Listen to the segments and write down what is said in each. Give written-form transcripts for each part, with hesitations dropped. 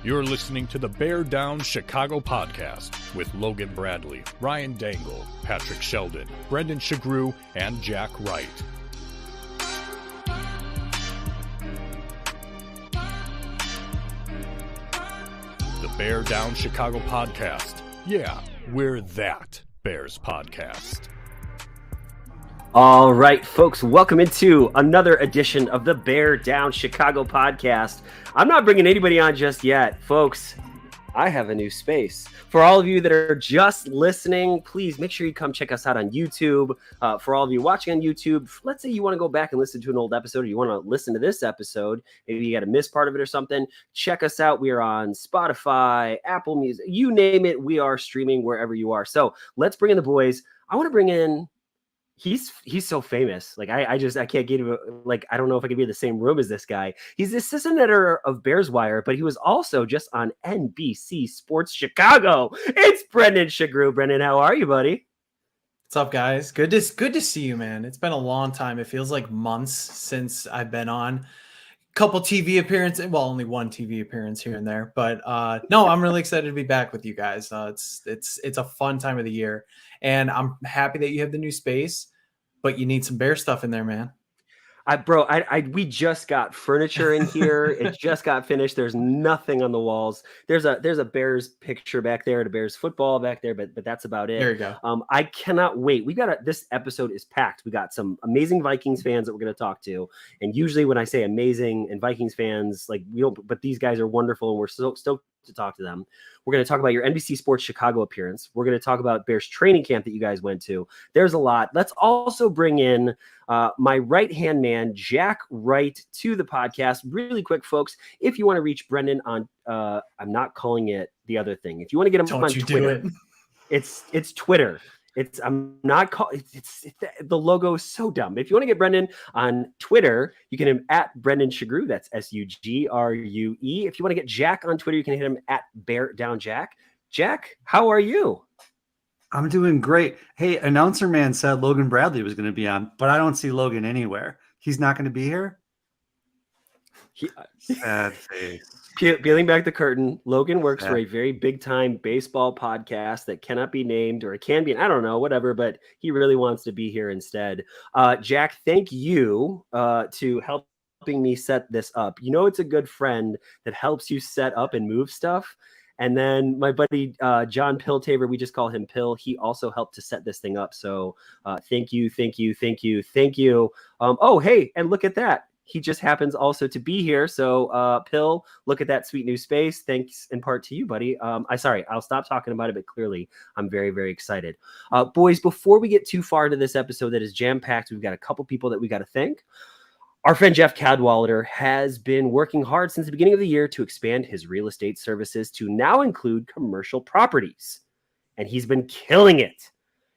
You're listening to the Bear Down Chicago podcast with Logan Bradley, Ryan Dangle, Patrick Sheldon, Brendan Shagrew, and Jack Wright. The Bear Down Chicago podcast. Yeah, we're that Bears podcast. All right, folks, welcome into another edition of the Bear Down Chicago podcast. I'm not bringing anybody on just yet, folks. I have a new space. For all of you that are just listening, please make sure you come check us out on YouTube. For all of you watching on YouTube, let's say you want to go back and listen to an old episode, or you want to listen to this episode, maybe you got to miss part of it or something, check us out. We are on Spotify, Apple Music, you name it. We are streaming wherever you are. So let's bring in the boys. I want to bring in He's so famous. Like I can't get him. Like I don't know if I could be in the same room as this guy. He's the assistant editor of Bears Wire, but he was also just on NBC Sports Chicago. It's Brendan Shagrew. Brendan, how are you, buddy? What's up, guys? Good to see you, man. It's been a long time. It feels like months since I've been on. Couple TV appearances. Well, only one TV appearance here and there, but no, I'm really excited to be back with you guys. It's a fun time of the year, and I'm happy that you have the new space, but you need some Bear stuff in there, man. We just got furniture in here. It just got finished. There's nothing on the walls. There's a Bears picture back there, and a Bears football back there, but that's about it. There you go. I cannot wait. This episode is packed. We got some amazing Vikings fans that we're going to talk to. And usually when I say amazing and Vikings fans, like we don't, but these guys are wonderful, and we're so stoked to talk to them. We're going to talk about your NBC Sports Chicago appearance. We're going to talk about Bears training camp that you guys went to. There's a lot. Let's also bring in my right-hand man, Jack Wright, to the podcast. Really quick, folks, if you want to reach Brendan on, I'm not calling it the other thing. If you want to get him on Twitter, it's Twitter. The logo is so dumb. If you want to get Brendan on Twitter, you can hit him at Brendan Shagrew. That's SUGRUE. If you want to get Jack on Twitter, you can hit him at Bear Down Jack. Jack, how are you? I'm doing great. Hey, announcer man said Logan Bradley was going to be on, but I don't see Logan anywhere. He's not going to be here. Sad face. Peeling back the curtain, Logan works for a very big-time baseball podcast that cannot be named, or it can be, I don't know, whatever, but he really wants to be here instead. Jack, thank you to helping me set this up. You know, it's a good friend that helps you set up and move stuff. And then my buddy John Piltaver, we just call him Pill. He also helped to set this thing up. So thank you. Oh, hey, and look at that. He just happens also to be here. So Pill, look at that sweet new space. Thanks in part to you, buddy. I'll stop talking about it, but clearly I'm very, very excited. Boys, before we get too far into this episode that is jam-packed, we've got a couple people that we got to thank. Our friend Jeff Cadwallader has been working hard since the beginning of the year to expand his real estate services to now include commercial properties. And he's been killing it.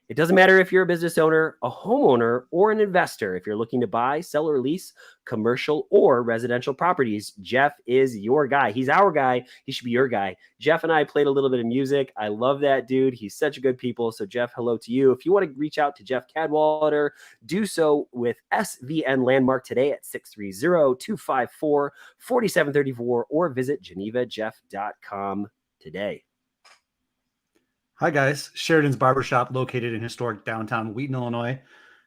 It doesn't matter if you're a business owner, a homeowner, or an investor. If you're looking to buy, sell, or lease commercial or residential properties, Jeff is your guy. He's our guy. He should be your guy. Jeff and I played a little bit of music. I love that dude. He's such a good people. So Jeff, hello to you. If you want to reach out to Jeff Cadwallader, do so with SVN Landmark today at 630-254-4734 or visit genevajeff.com today. Hi, guys. Sheridan's Barbershop, located in historic downtown Wheaton, Illinois,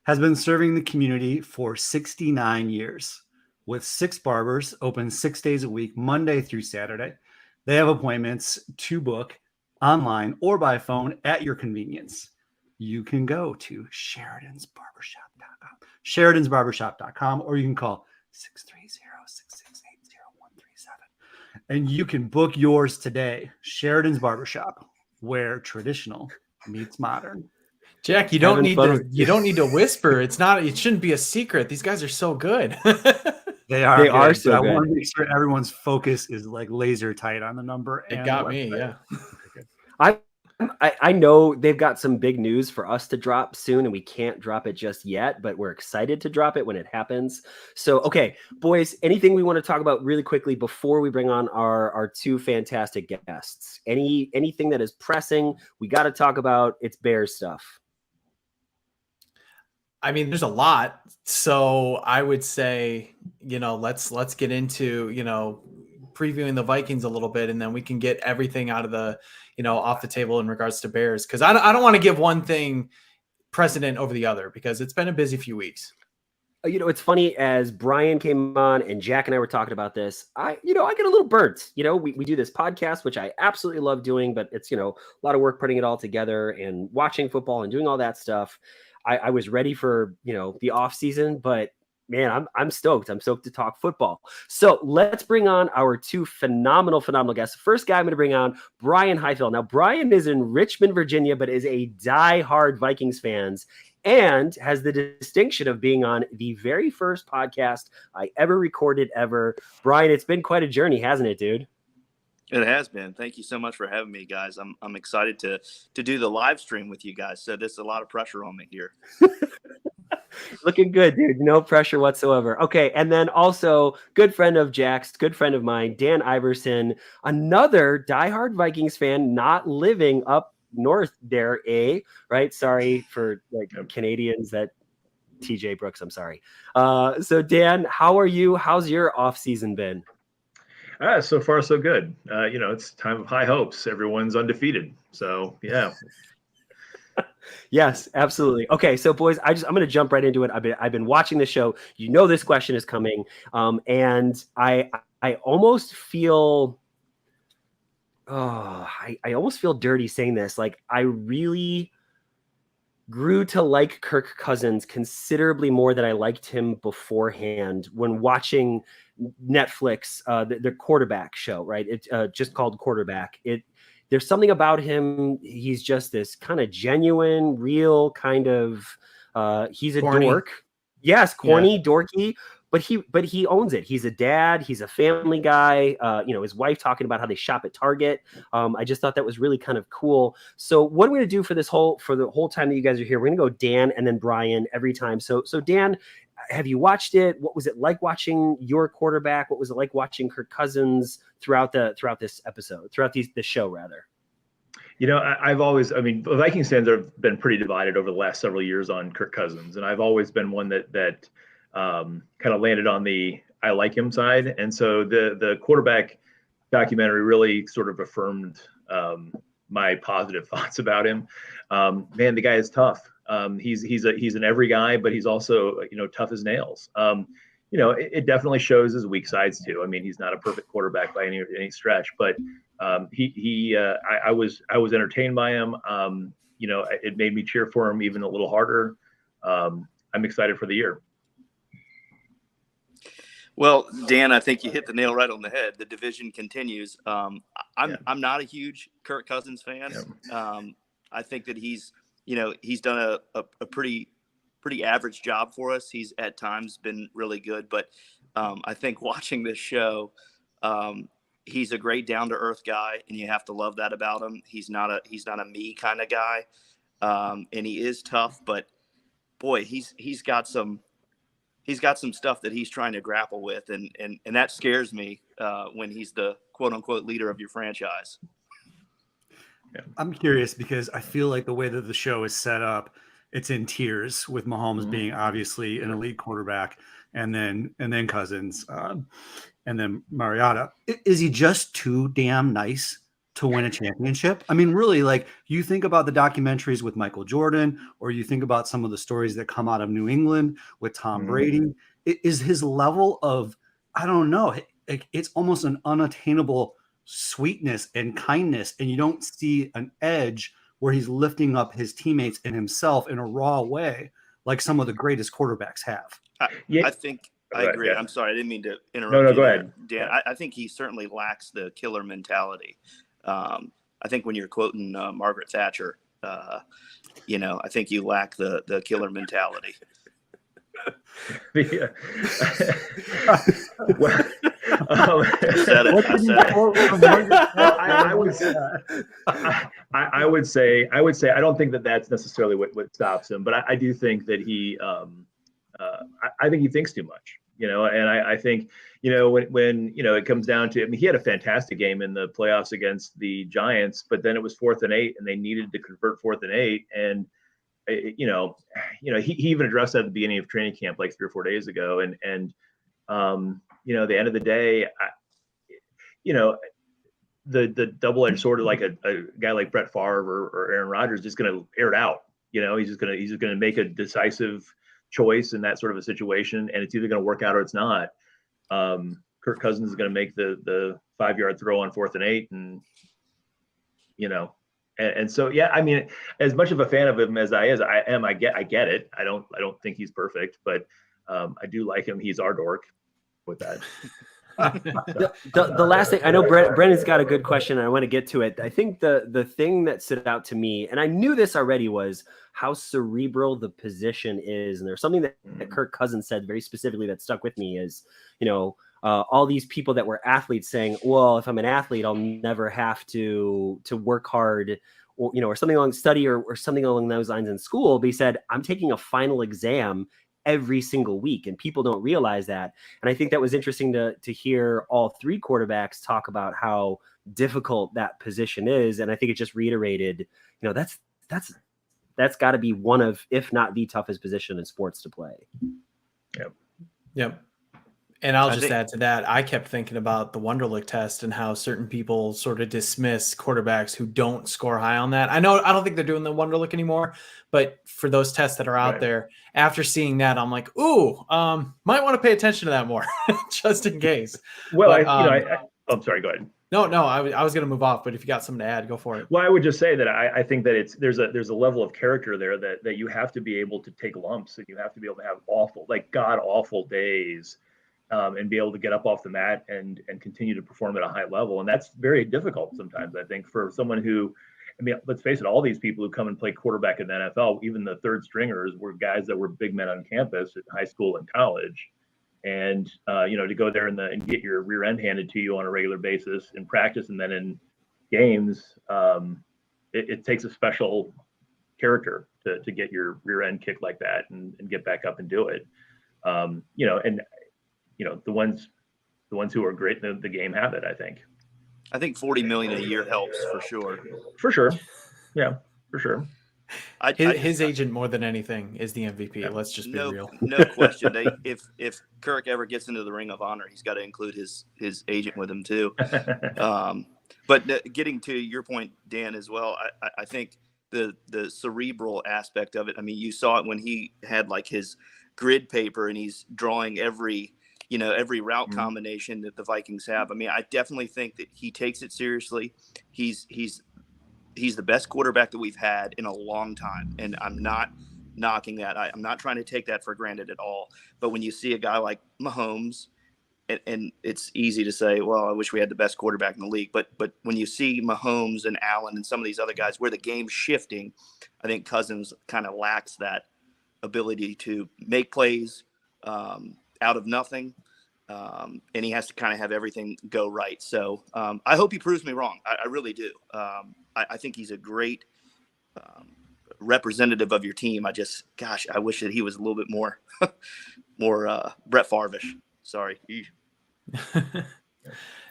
has been serving the community for 69 years. With 6 barbers, open 6 days a week, Monday through Saturday. They have appointments to book online or by phone at your convenience. You can go to sheridansbarbershop.com, or you can call 630-668-0137. And you can book yours today. Sheridan's Barbershop, where traditional meets modern. Jack, you don't need to whisper. It shouldn't be a secret. These guys are so good. They are so good. I want to make sure everyone's focus is like laser tight on the number. It got me, yeah. I know they've got some big news for us to drop soon, and we can't drop it just yet, but we're excited to drop it when it happens. So, okay, boys, anything we want to talk about really quickly before we bring on our two fantastic guests? Anything that is pressing, we got to talk about. It's Bears stuff. I mean, there's a lot. So I would say, let's get into, previewing the Vikings a little bit, and then we can get everything out of the, off the table in regards to Bears. Cause I don't want to give one thing precedent over the other because it's been a busy few weeks. It's funny, as Bryan came on and Jack and I were talking about this, I get a little burnt. We do this podcast, which I absolutely love doing, but it's, a lot of work putting it all together and watching football and doing all that stuff. I was ready for, the off season, but man, I'm stoked. I'm stoked to talk football. So let's bring on our two phenomenal guests. First guy I'm going to bring on, Bryan Highfield. Now, Bryan is in Richmond, Virginia, but is a diehard Vikings fan and has the distinction of being on the very first podcast I ever recorded ever. Bryan, it's been quite a journey, hasn't it, dude? It has been. Thank you so much for having me, guys. I'm excited to do the live stream with you guys. So there's a lot of pressure on me here. Looking good, dude. No pressure whatsoever. Okay, and then also good friend of Jack's, good friend of mine, Dan Iverson, another diehard Vikings fan, not living up north there, right? Sorry for Canadians that TJ Brooks, I'm sorry. So Dan, how are you? How's your off season been? So far, so good. It's time of high hopes. Everyone's undefeated. So, yeah. Yes, absolutely. Okay, so boys, I'm going to jump right into it. I've been watching the show. This question is coming, and I almost feel, I almost feel dirty saying this. Like, I really grew to like Kirk Cousins considerably more than I liked him beforehand when watching Netflix, the quarterback show, right? It's just called Quarterback. There's something about him. He's just this kind of genuine, real kind of, he's a corny dork. Yes, corny, dorky, but he owns it. He's a dad. He's a family guy. His wife talking about how they shop at Target. I just thought that was really kind of cool. So what I'm going to do for the whole time that you guys are here, we're going to go Dan and then Bryan every time. So Dan, have you watched it? What was it like watching your quarterback? What was it like watching Kirk Cousins throughout this episode, throughout the show rather? The Vikings fans have been pretty divided over the last several years on Kirk Cousins. And I've always been one that kind of landed on the I like him side. And so the quarterback documentary really sort of affirmed my positive thoughts about him. Man, the guy is tough. He's an every guy, but he's also, tough as nails. It definitely shows his weak sides too. I mean, he's not a perfect quarterback by any stretch, but I was entertained by him. It made me cheer for him even a little harder. I'm excited for the year. Well, Dan, I think you hit the nail right on the head. The division continues. I'm not a huge Kirk Cousins fan. Yeah. I think that he's done a pretty average job for us. He's at times been really good, but I think watching this show, he's a great down to earth guy, and you have to love that about him. He's not a me kind of guy, and he is tough. But boy, he's got some stuff that he's trying to grapple with, and that scares me when he's the quote unquote leader of your franchise. Yeah. I'm curious because I feel like the way that the show is set up, it's in tiers with Mahomes being obviously an elite quarterback, and then Cousins, and then Mariota. Is he just too damn nice to win a championship? I mean, really, like you think about the documentaries with Michael Jordan, or you think about some of the stories that come out of New England with Tom Brady. Is his level of, I don't know, it's almost an unattainable sweetness and kindness, and you don't see an edge where he's lifting up his teammates and himself in a raw way like some of the greatest quarterbacks have. I think I agree. Yeah. I'm sorry, I didn't mean to interrupt. No, you go ahead. Dan. Yeah. I think he certainly lacks the killer mentality. I think when you're quoting Margaret Thatcher, I think you lack the killer mentality. Said it. I said it. I would say I don't think that that's necessarily what stops him, but I do think that he I think he thinks too much, and I think when it comes down to, I mean, he had a fantastic game in the playoffs against the Giants, but then it was 4th and 8 and they needed to convert 4th and 8, and he even addressed that at the beginning of training camp like 3 or 4 days ago, and at the end of the day, the double-edged sword of like a guy like Brett Favre or Aaron Rodgers is just going to air it out. He's just going to make a decisive choice in that sort of a situation, and it's either going to work out or it's not. Kirk Cousins is going to make the 5-yard throw on 4th and 8, and and so yeah, I mean, as much of a fan of him as I am, I get it. I don't think he's perfect, but I do like him. He's our dork with that. The last thing, I know Brendan's got a good question and I want to get to it. I think the thing that stood out to me, and I knew this already, was how cerebral the position is. And there's something that Kirk Cousins said very specifically that stuck with me is, all these people that were athletes saying, well, if I'm an athlete, I'll never have to work hard or something along study or something along those lines in school. But he said, I'm taking a final exam every single week, and people don't realize that. And I think that was interesting to hear all 3 quarterbacks talk about how difficult that position is. And I think it just reiterated, that's got to be one of, if not the toughest position in sports to play. Yep. And I'll just add to that. I kept thinking about the Wonderlic test and how certain people sort of dismiss quarterbacks who don't score high on that. I don't think they're doing the Wonderlic anymore, but for those tests that are out there, after seeing that, I'm like, ooh, might want to pay attention to that more, just in case. Well, I'm sorry, go ahead. No, I was going to move off, but if you got something to add, go for it. Well, I would just say that I think that there's a level of character there that you have to be able to take lumps, and you have to be able to have god awful days. And be able to get up off the mat and continue to perform at a high level. And that's very difficult sometimes, I think, for someone who, I mean, let's face it, all these people who come and play quarterback in the NFL, even the third stringers, were guys that were big men on campus at high school and college. And, to go there and get your rear end handed to you on a regular basis in practice and then in games, it takes a special character to get your rear end kicked like that and get back up and do it. The ones who are great in the game have it, I think. I think $40 million a year helps for sure. For sure. Yeah, for sure. His agent more than anything is the MVP. Let's just be real. No question. If Kirk ever gets into the Ring of Honor, he's got to include his agent with him too. But getting to your point, Dan, as well, I think the cerebral aspect of it. I mean, you saw it when he had like his grid paper and he's drawing every route combination that the Vikings have. I mean, I definitely think that he takes it seriously. He's the best quarterback that we've had in a long time. And I'm not knocking that. I'm not trying to take that for granted at all. But when you see a guy like Mahomes, and it's easy to say, well, I wish we had the best quarterback in the league. But when you see Mahomes and Allen and some of these other guys where the game's shifting, I think Cousins kind of lacks that ability to make plays out of nothing. And he has to kind of have everything go right. So I hope he proves me wrong. I really do. I think he's a great representative of your team. I wish that he was a little bit more Brett Favre-ish. Sorry.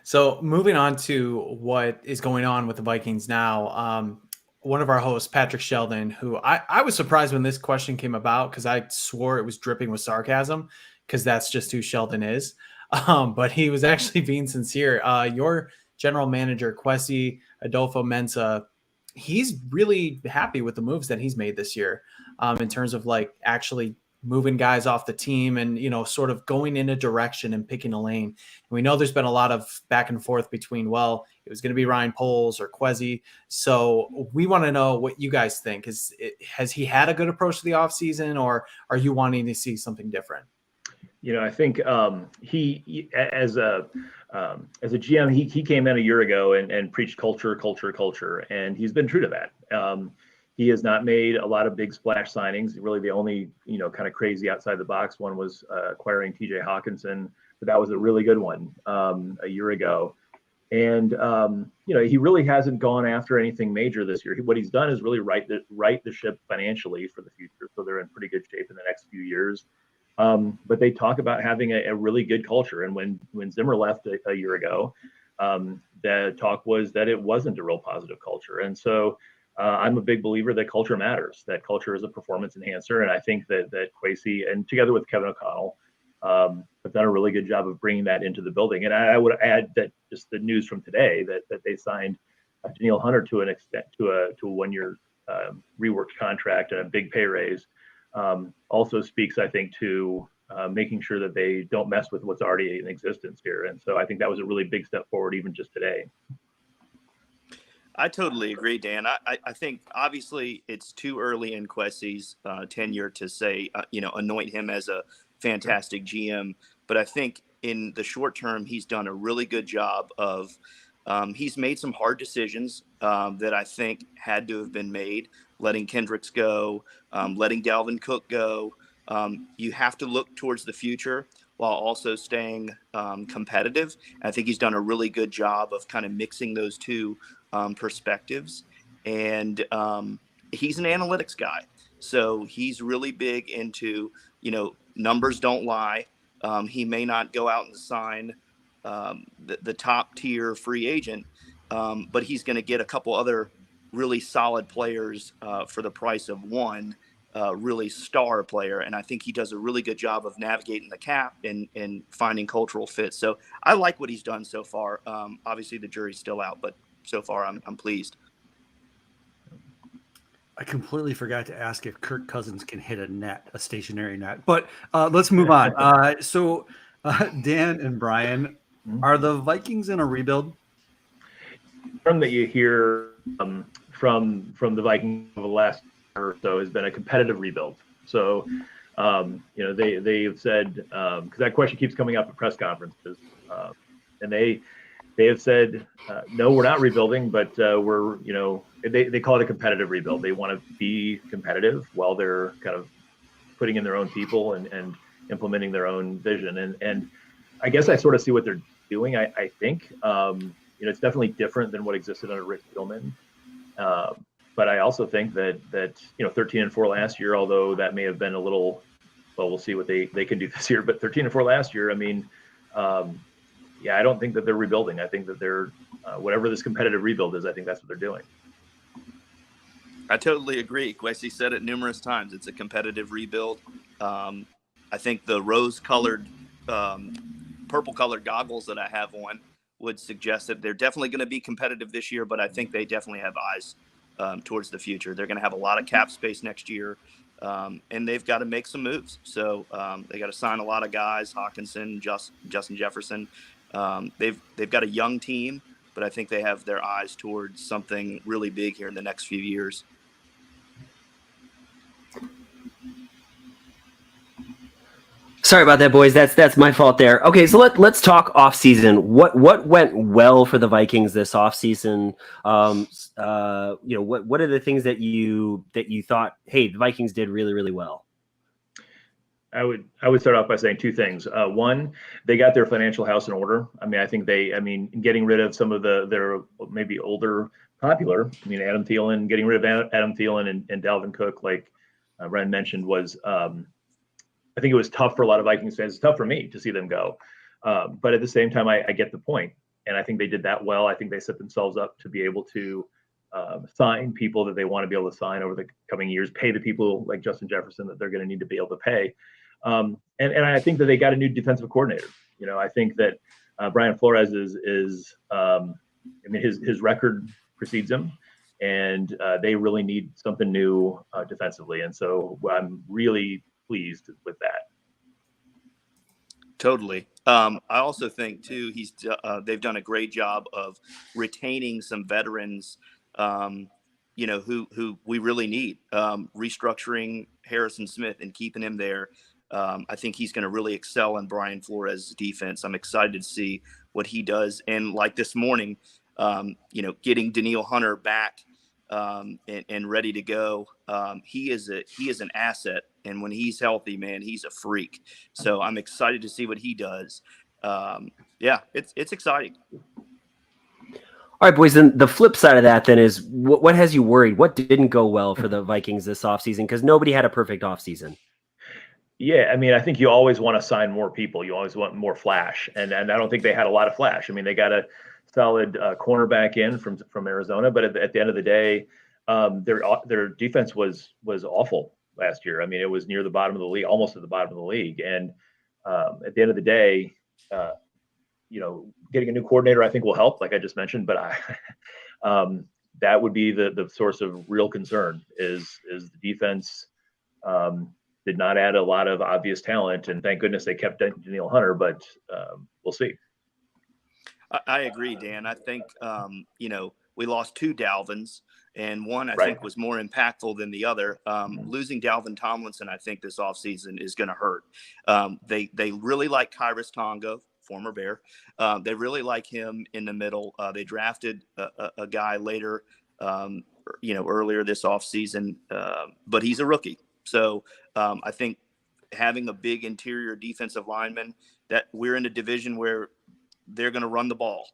So moving on to what is going on with the Vikings now. One of our hosts, Patrick Sheldon, who I was surprised when this question came about because I swore it was dripping with sarcasm because that's just who Sheldon is. But he was actually being sincere. Your general manager, Kwesi Adolfo-Mensah, he's really happy with the moves that he's made this year in terms of like actually moving guys off the team and, sort of going in a direction and picking a lane. And we know there's been a lot of back and forth between, well, it was going to be Ryan Poles or Kwesi. So we want to know what you guys think. Has he had a good approach to the offseason, or are you wanting to see something different? I think he as a GM, he came in a year ago and preached culture, and he's been true to that. He has not made a lot of big splash signings. Really, the only kind of crazy outside the box one was acquiring TJ Hawkinson but that was a really good one a year ago. And he really hasn't gone after anything major this year. What he's done is really right the ship financially for the future, so they're in pretty good shape in the next few years. But they talk about having a really good culture. And when Zimmer left a year ago, the talk was that it wasn't a real positive culture. And so I'm a big believer that culture matters, that culture is a performance enhancer. And I think that Kwesi, and together with Kevin O'Connell, have done a really good job of bringing that into the building. And I would add that just the news from today that they signed Danielle Hunter to an extent to a 1-year reworked contract and a big pay raise also speaks, I think, to making sure that they don't mess with what's already in existence here. And so I think that was a really big step forward, even just today. I totally agree, Dan. I think obviously it's too early in Kwesi's tenure to say, anoint him as a fantastic GM. But I think in the short term, he's done a really good job of he's made some hard decisions that I think had to have been made, letting Kendricks go, letting Dalvin Cook go. You have to look towards the future while also staying competitive. I think he's done a really good job of kind of mixing those two perspectives. And he's an analytics guy. So he's really big into, numbers don't lie. He may not go out and sign the top tier free agent, but he's going to get a couple other really solid players for the price of one really star player. And I think he does a really good job of navigating the cap and finding cultural fits. So I like what he's done so far. Obviously the jury's still out, but so far I'm pleased. I completely forgot to ask if Kirk Cousins can hit a stationary net, but let's move on. So Dan and Bryan, are the Vikings in a rebuild? Term that you hear from the Vikings over the last year or so has been a competitive rebuild. So, they've said, because that question keeps coming up at press conferences, and they have said, no, we're not rebuilding, but we're, they call it a competitive rebuild. They want to be competitive while they're kind of putting in their own people and implementing their own vision. And I guess I sort of see what they're doing. I think, it's definitely different than what existed under Rick Spielman. But I also think that 13-4 last year, although that may have been a little, well, we'll see what they can do this year, but 13-4 last year, I mean, I don't think that they're rebuilding. I think that they're, whatever this competitive rebuild is, I think that's what they're doing. I totally agree. Kwesi said it numerous times. It's a competitive rebuild. I think the rose-colored, purple-colored goggles that I have on would suggest that they're definitely going to be competitive this year, but I think they definitely have eyes towards the future. They're going to have a lot of cap space next year, and they've got to make some moves. So they got to sign a lot of guys, Hawkinson, Justin Jefferson. They've got a young team, but I think they have their eyes towards something really big here in the next few years. Sorry about that, boys. That's my fault there. Okay, so let's talk off season. What went well for the Vikings this off season? What are the things that you thought, hey, the Vikings did really, really well? I would start off by saying two things. One, they got their financial house in order. I mean, getting rid of some of their maybe older popular. I mean, Adam Thielen, getting rid of Adam Thielen and Dalvin Cook, like Ryan mentioned, was. I think it was tough for a lot of Vikings fans. It's tough for me to see them go. But at the same time, I get the point. And I think they did that well. I think they set themselves up to be able to sign people that they want to be able to sign over the coming years, pay the people like Justin Jefferson that they're going to need to be able to pay. And I think that they got a new defensive coordinator. I think that Brian Flores is his record precedes him. And they really need something new defensively. And so I'm really pleased with that. Totally. I also think too, they've done a great job of retaining some veterans, who we really need, restructuring Harrison Smith and keeping him there. I think he's going to really excel in Brian Flores' defense. I'm excited to see what he does. And like this morning, getting Danielle Hunter back and ready to go. He is an asset. And when he's healthy, man, he's a freak. So I'm excited to see what he does. Yeah, it's exciting. All right, boys. Then the flip side of that then is what has you worried? What didn't go well for the Vikings this offseason? Because nobody had a perfect offseason. Yeah, I mean, I think you always want to sign more people. You always want more flash, and I don't think they had a lot of flash. I mean, they got a solid cornerback in from Arizona, but at the end of the day, their defense was awful last year. I mean, it was near the bottom of the league, almost at the bottom of the league. And at the end of the day, getting a new coordinator I think will help, like I just mentioned. But that would be the source of real concern is the defense. Did not add a lot of obvious talent, and thank goodness they kept Danielle Hunter, but we'll see. I agree, Dan. I think, we lost 2 Dalvins, and one I Right. think was more impactful than the other. Losing Dalvin Tomlinson, I think this offseason is going to hurt. They really like Kyrus Tonga, former Bear. They really like him in the middle. They drafted a guy later, earlier this offseason, but he's a rookie. So I think having a big interior defensive lineman, that we're in a division where they're going to run the ball.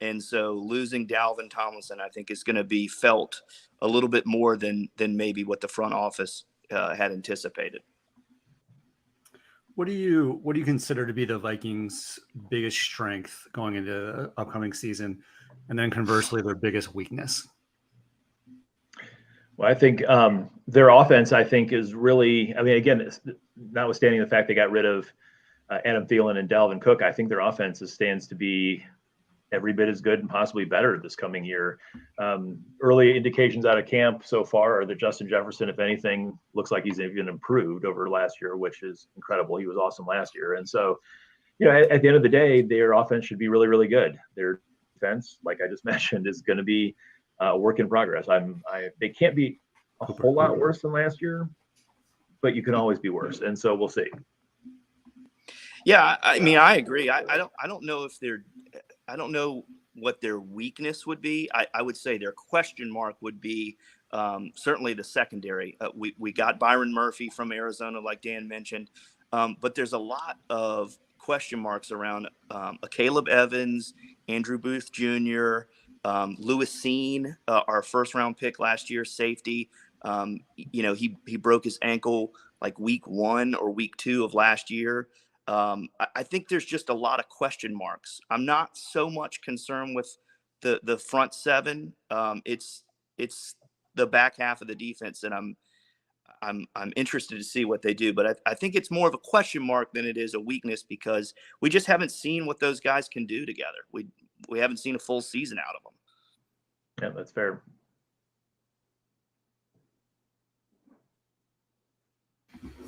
And so losing Dalvin Tomlinson, I think, is going to be felt a little bit more than maybe what the front office had anticipated. What do you consider to be the Vikings' biggest strength going into the upcoming season, and then conversely their biggest weakness? Well, I think their offense, I think, is really, I mean, again, notwithstanding the fact they got rid of Adam Thielen and Dalvin Cook, I think their offense stands to be every bit as good and possibly better this coming year. Early indications out of camp so far are that Justin Jefferson, if anything, looks like he's even improved over last year, which is incredible. He was awesome last year. And so, at the end of the day, their offense should be really, really good. Their defense, like I just mentioned, is going to be a work in progress. They can't be a whole lot worse than last year, but you can always be worse. And so we'll see. Yeah, I mean, I agree. I don't know I don't know what their weakness would be. I would say their question mark would be certainly the secondary. We got Byron Murphy from Arizona, like Dan mentioned, but there's a lot of question marks around a Caleb Evans, Andrew Booth Jr., Lewis Seen, our first round pick last year, safety. He broke his ankle like week 1 or week 2 of last year. I think there's just a lot of question marks. I'm not so much concerned with the front 7. It's the back half of the defense, and I'm interested to see what they do. But I think it's more of a question mark than it is a weakness, because we just haven't seen what those guys can do together. We haven't seen a full season out of them. Yeah, that's fair.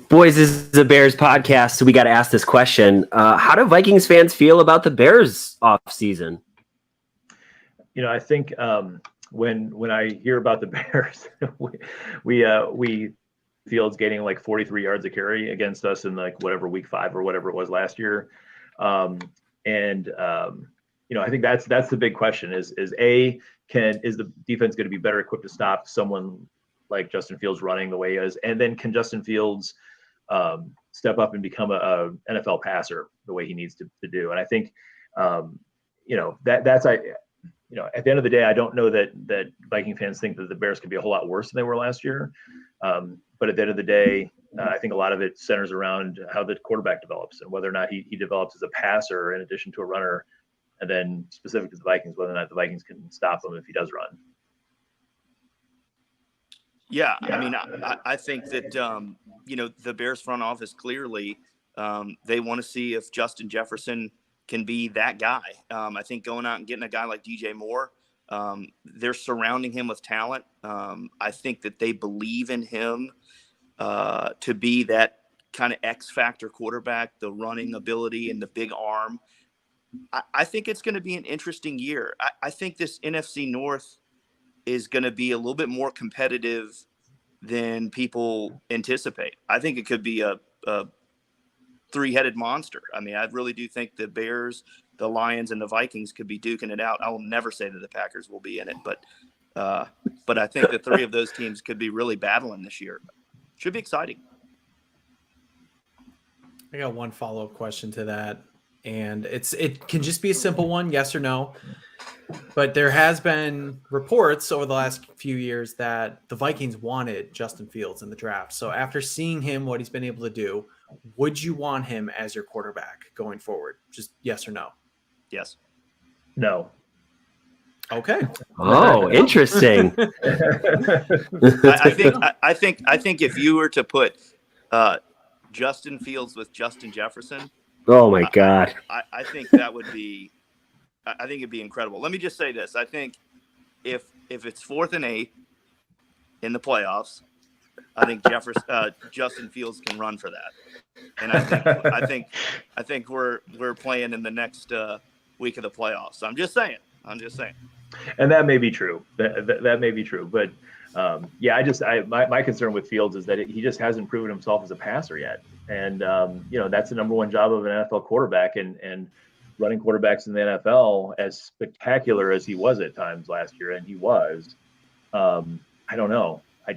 Boys, this is the Bears podcast, so we got to ask this question. How do Vikings fans feel about the Bears off season? I think when I hear about the Bears, we Fields gaining like 43 yards a carry against us in like whatever week 5 or whatever it was last year. I think that's the big question is the defense going to be better equipped to stop someone like Justin Fields running the way he is? And then can Justin Fields step up and become a NFL passer the way he needs to do? And I think, that's at the end of the day, I don't know that Viking fans think that the Bears could be a whole lot worse than they were last year. But at the end of the day, I think a lot of it centers around how the quarterback develops and whether or not he develops as a passer in addition to a runner. And then specific to the Vikings, whether or not the Vikings can stop him if he does run. Yeah. I mean, I think that, the Bears front office clearly, they want to see if Justin Jefferson can be that guy. I think going out and getting a guy like DJ Moore, they're surrounding him with talent. I think that they believe in him to be that kind of X factor quarterback, the running ability and the big arm. I think it's going to be an interesting year. I think this NFC North is going to be a little bit more competitive than people anticipate. I think it could be a three-headed monster. I mean, I really do think the Bears, the Lions, and the Vikings could be duking it out. I will never say that the Packers will be in it, but I think the 3 of those teams could be really battling this year. Should be exciting. I got one follow-up question to that. And it can just be a simple one, yes or no. But there has been reports over the last few years that the Vikings wanted Justin Fields in the draft. So after seeing him, what he's been able to do, would you want him as your quarterback going forward? Just yes or no? Yes. No. Okay. Oh, interesting. I think if you were to put Justin Fields with Justin Jefferson, Oh my God. I think that would be. I think it'd be incredible. Let me just say this: I think if it's 4th and 8 in the playoffs, I think Justin Fields can run for that. And I think we're playing in the next week of the playoffs. I'm just saying. And that may be true. That may be true. But my concern with Fields is that he just hasn't proven himself as a passer yet. And that's the number one job of an NFL quarterback. And running quarterbacks in the NFL, as spectacular as he was at times last year, and he was, I don't know. I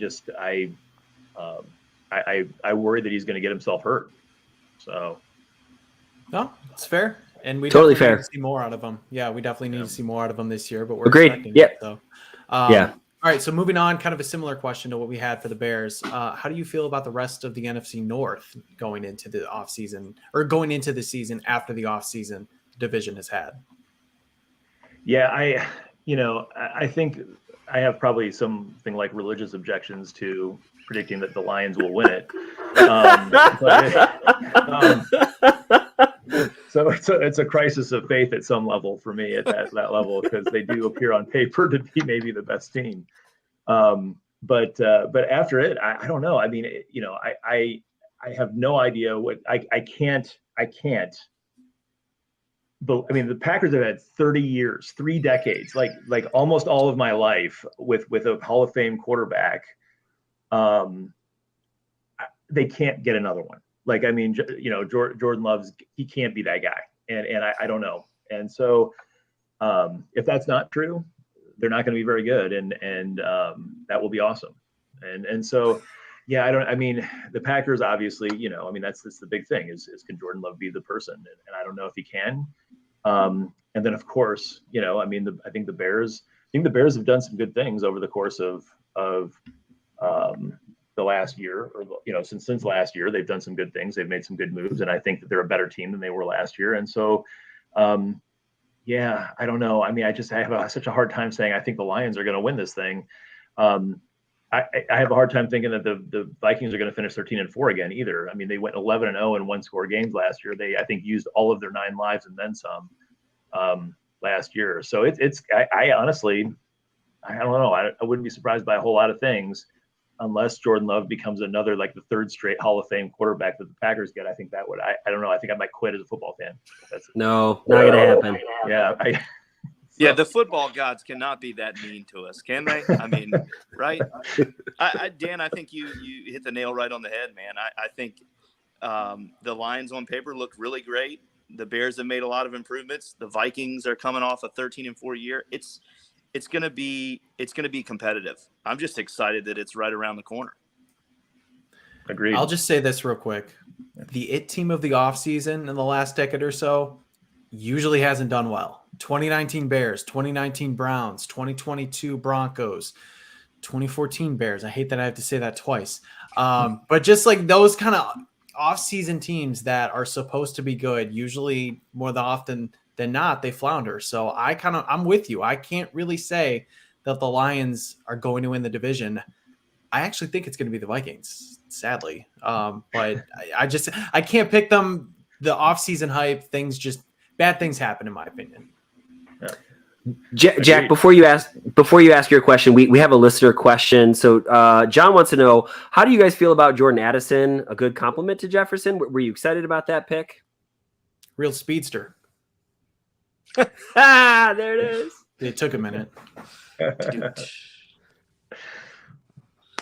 worry that he's going to get himself hurt. So, no, it's fair, and we Totally definitely fair. need to see more out of him. Yeah, we definitely need to see more out of him this year. But we're Agreed. expecting Yep. it, so. Yeah. All right, so moving on, kind of a similar question to what we had for the Bears. How do you feel about the rest of the NFC North going into the offseason, or going into the season after the offseason division has had? Yeah, I think I have probably something like religious objections to predicting that the Lions will win it. So it's a crisis of faith at some level for me at that level, because they do appear on paper to be maybe the best team. But after it, I don't know. I mean, I have no idea what I can't. But I mean, the Packers have had 30 years, 3 decades, like almost all of my life with a Hall of Fame quarterback. They can't get another one. Like, I mean, Jordan Love's, he can't be that guy. And I don't know. And so if that's not true, they're not going to be very good. And that will be awesome. And so, yeah, the Packers, obviously, that's the big thing is can Jordan Love be the person? And I don't know if he can. And then, of course, I think the Bears have done some good things over the course of the last year, or since last year. They've done some good things. They've made some good moves, and I think that they're a better team than they were last year. And so, I don't know. I mean, I have such a hard time saying I think the Lions are going to win this thing. I have a hard time thinking that the Vikings are going to finish 13-4 again either. I mean, they went 11-0 in 1-score games last year. They, I think, used all of their 9 lives and then some last year. So I honestly, I don't know. I wouldn't be surprised by a whole lot of things unless Jordan Love becomes another, like the 3rd straight Hall of Fame quarterback that the Packers get. I think that would, I don't know. I think I might quit as a football fan. No, not going to happen. Yeah. Yeah, the football gods cannot be that mean to us, can they? I mean, right? Dan, I think you hit the nail right on the head, man. I think the Lions on paper look really great. The Bears have made a lot of improvements. The Vikings are coming off a 13-4 year. It's gonna be competitive. I'm just excited that it's right around the corner. Agreed. I'll just say this real quick: the it team of the offseason in the last decade or so usually hasn't done well. 2019 Bears, 2019 Browns, 2022 Broncos, 2014 Bears. I hate that I have to say that twice. But just like those kind of off-season teams that are supposed to be good, usually more often than not, they flounder. So I'm with you. I can't really say that the Lions are going to win the division. I actually think it's going to be the Vikings, sadly. But I can't pick them. The off-season hype, bad things happen, in my opinion. Jack, before you ask your question, we have a listener question. So John wants to know, how do you guys feel about Jordan Addison? A good compliment to Jefferson. Were you excited about that pick? Real speedster. There it is. It took a minute.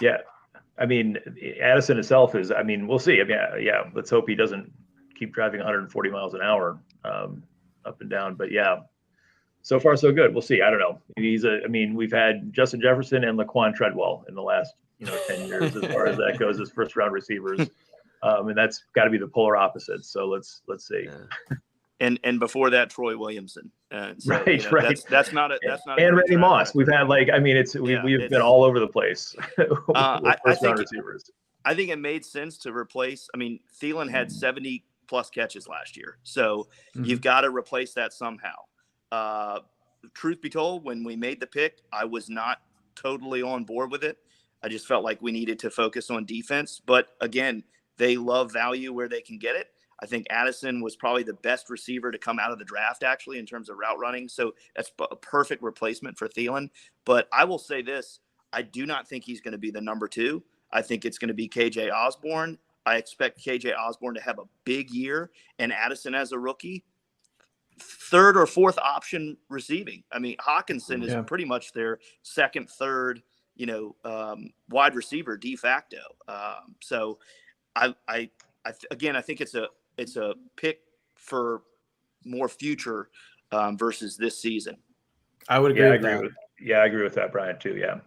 Yeah. I mean, Addison itself is, we'll see. Yeah. Let's hope he doesn't keep driving 140 miles an hour up and down. But yeah, so far so good. We'll see. I don't know. We've had Justin Jefferson and Laquan Treadwell in the last 10 years as far as that goes as first round receivers, and that's got to be the polar opposite. So let's see. and before that, Troy Williamson. So, right. That's not a and Randy Moss. We've had we've been all over the place with first round receivers. I think it made sense to replace. I mean, Thielen had 70 plus catches last year, so you've got to replace that somehow. Truth be told, when we made the pick, I was not totally on board with it. I just felt like we needed to focus on defense. But again, they love value where they can get it. I think Addison was probably the best receiver to come out of the draft, actually, in terms of route running. So that's a perfect replacement for Thielen. But I will say this, I do not think he's going to be the number 2. I think it's going to be KJ Osborne. I expect KJ Osborne to have a big year, and Addison as a rookie, 3rd or 4th option receiving. I mean, Hawkinson is pretty much their 2nd, 3rd, wide receiver de facto. So I think it's a pick for more future versus this season. I would agree. I agree with that, Brian, too. Yeah.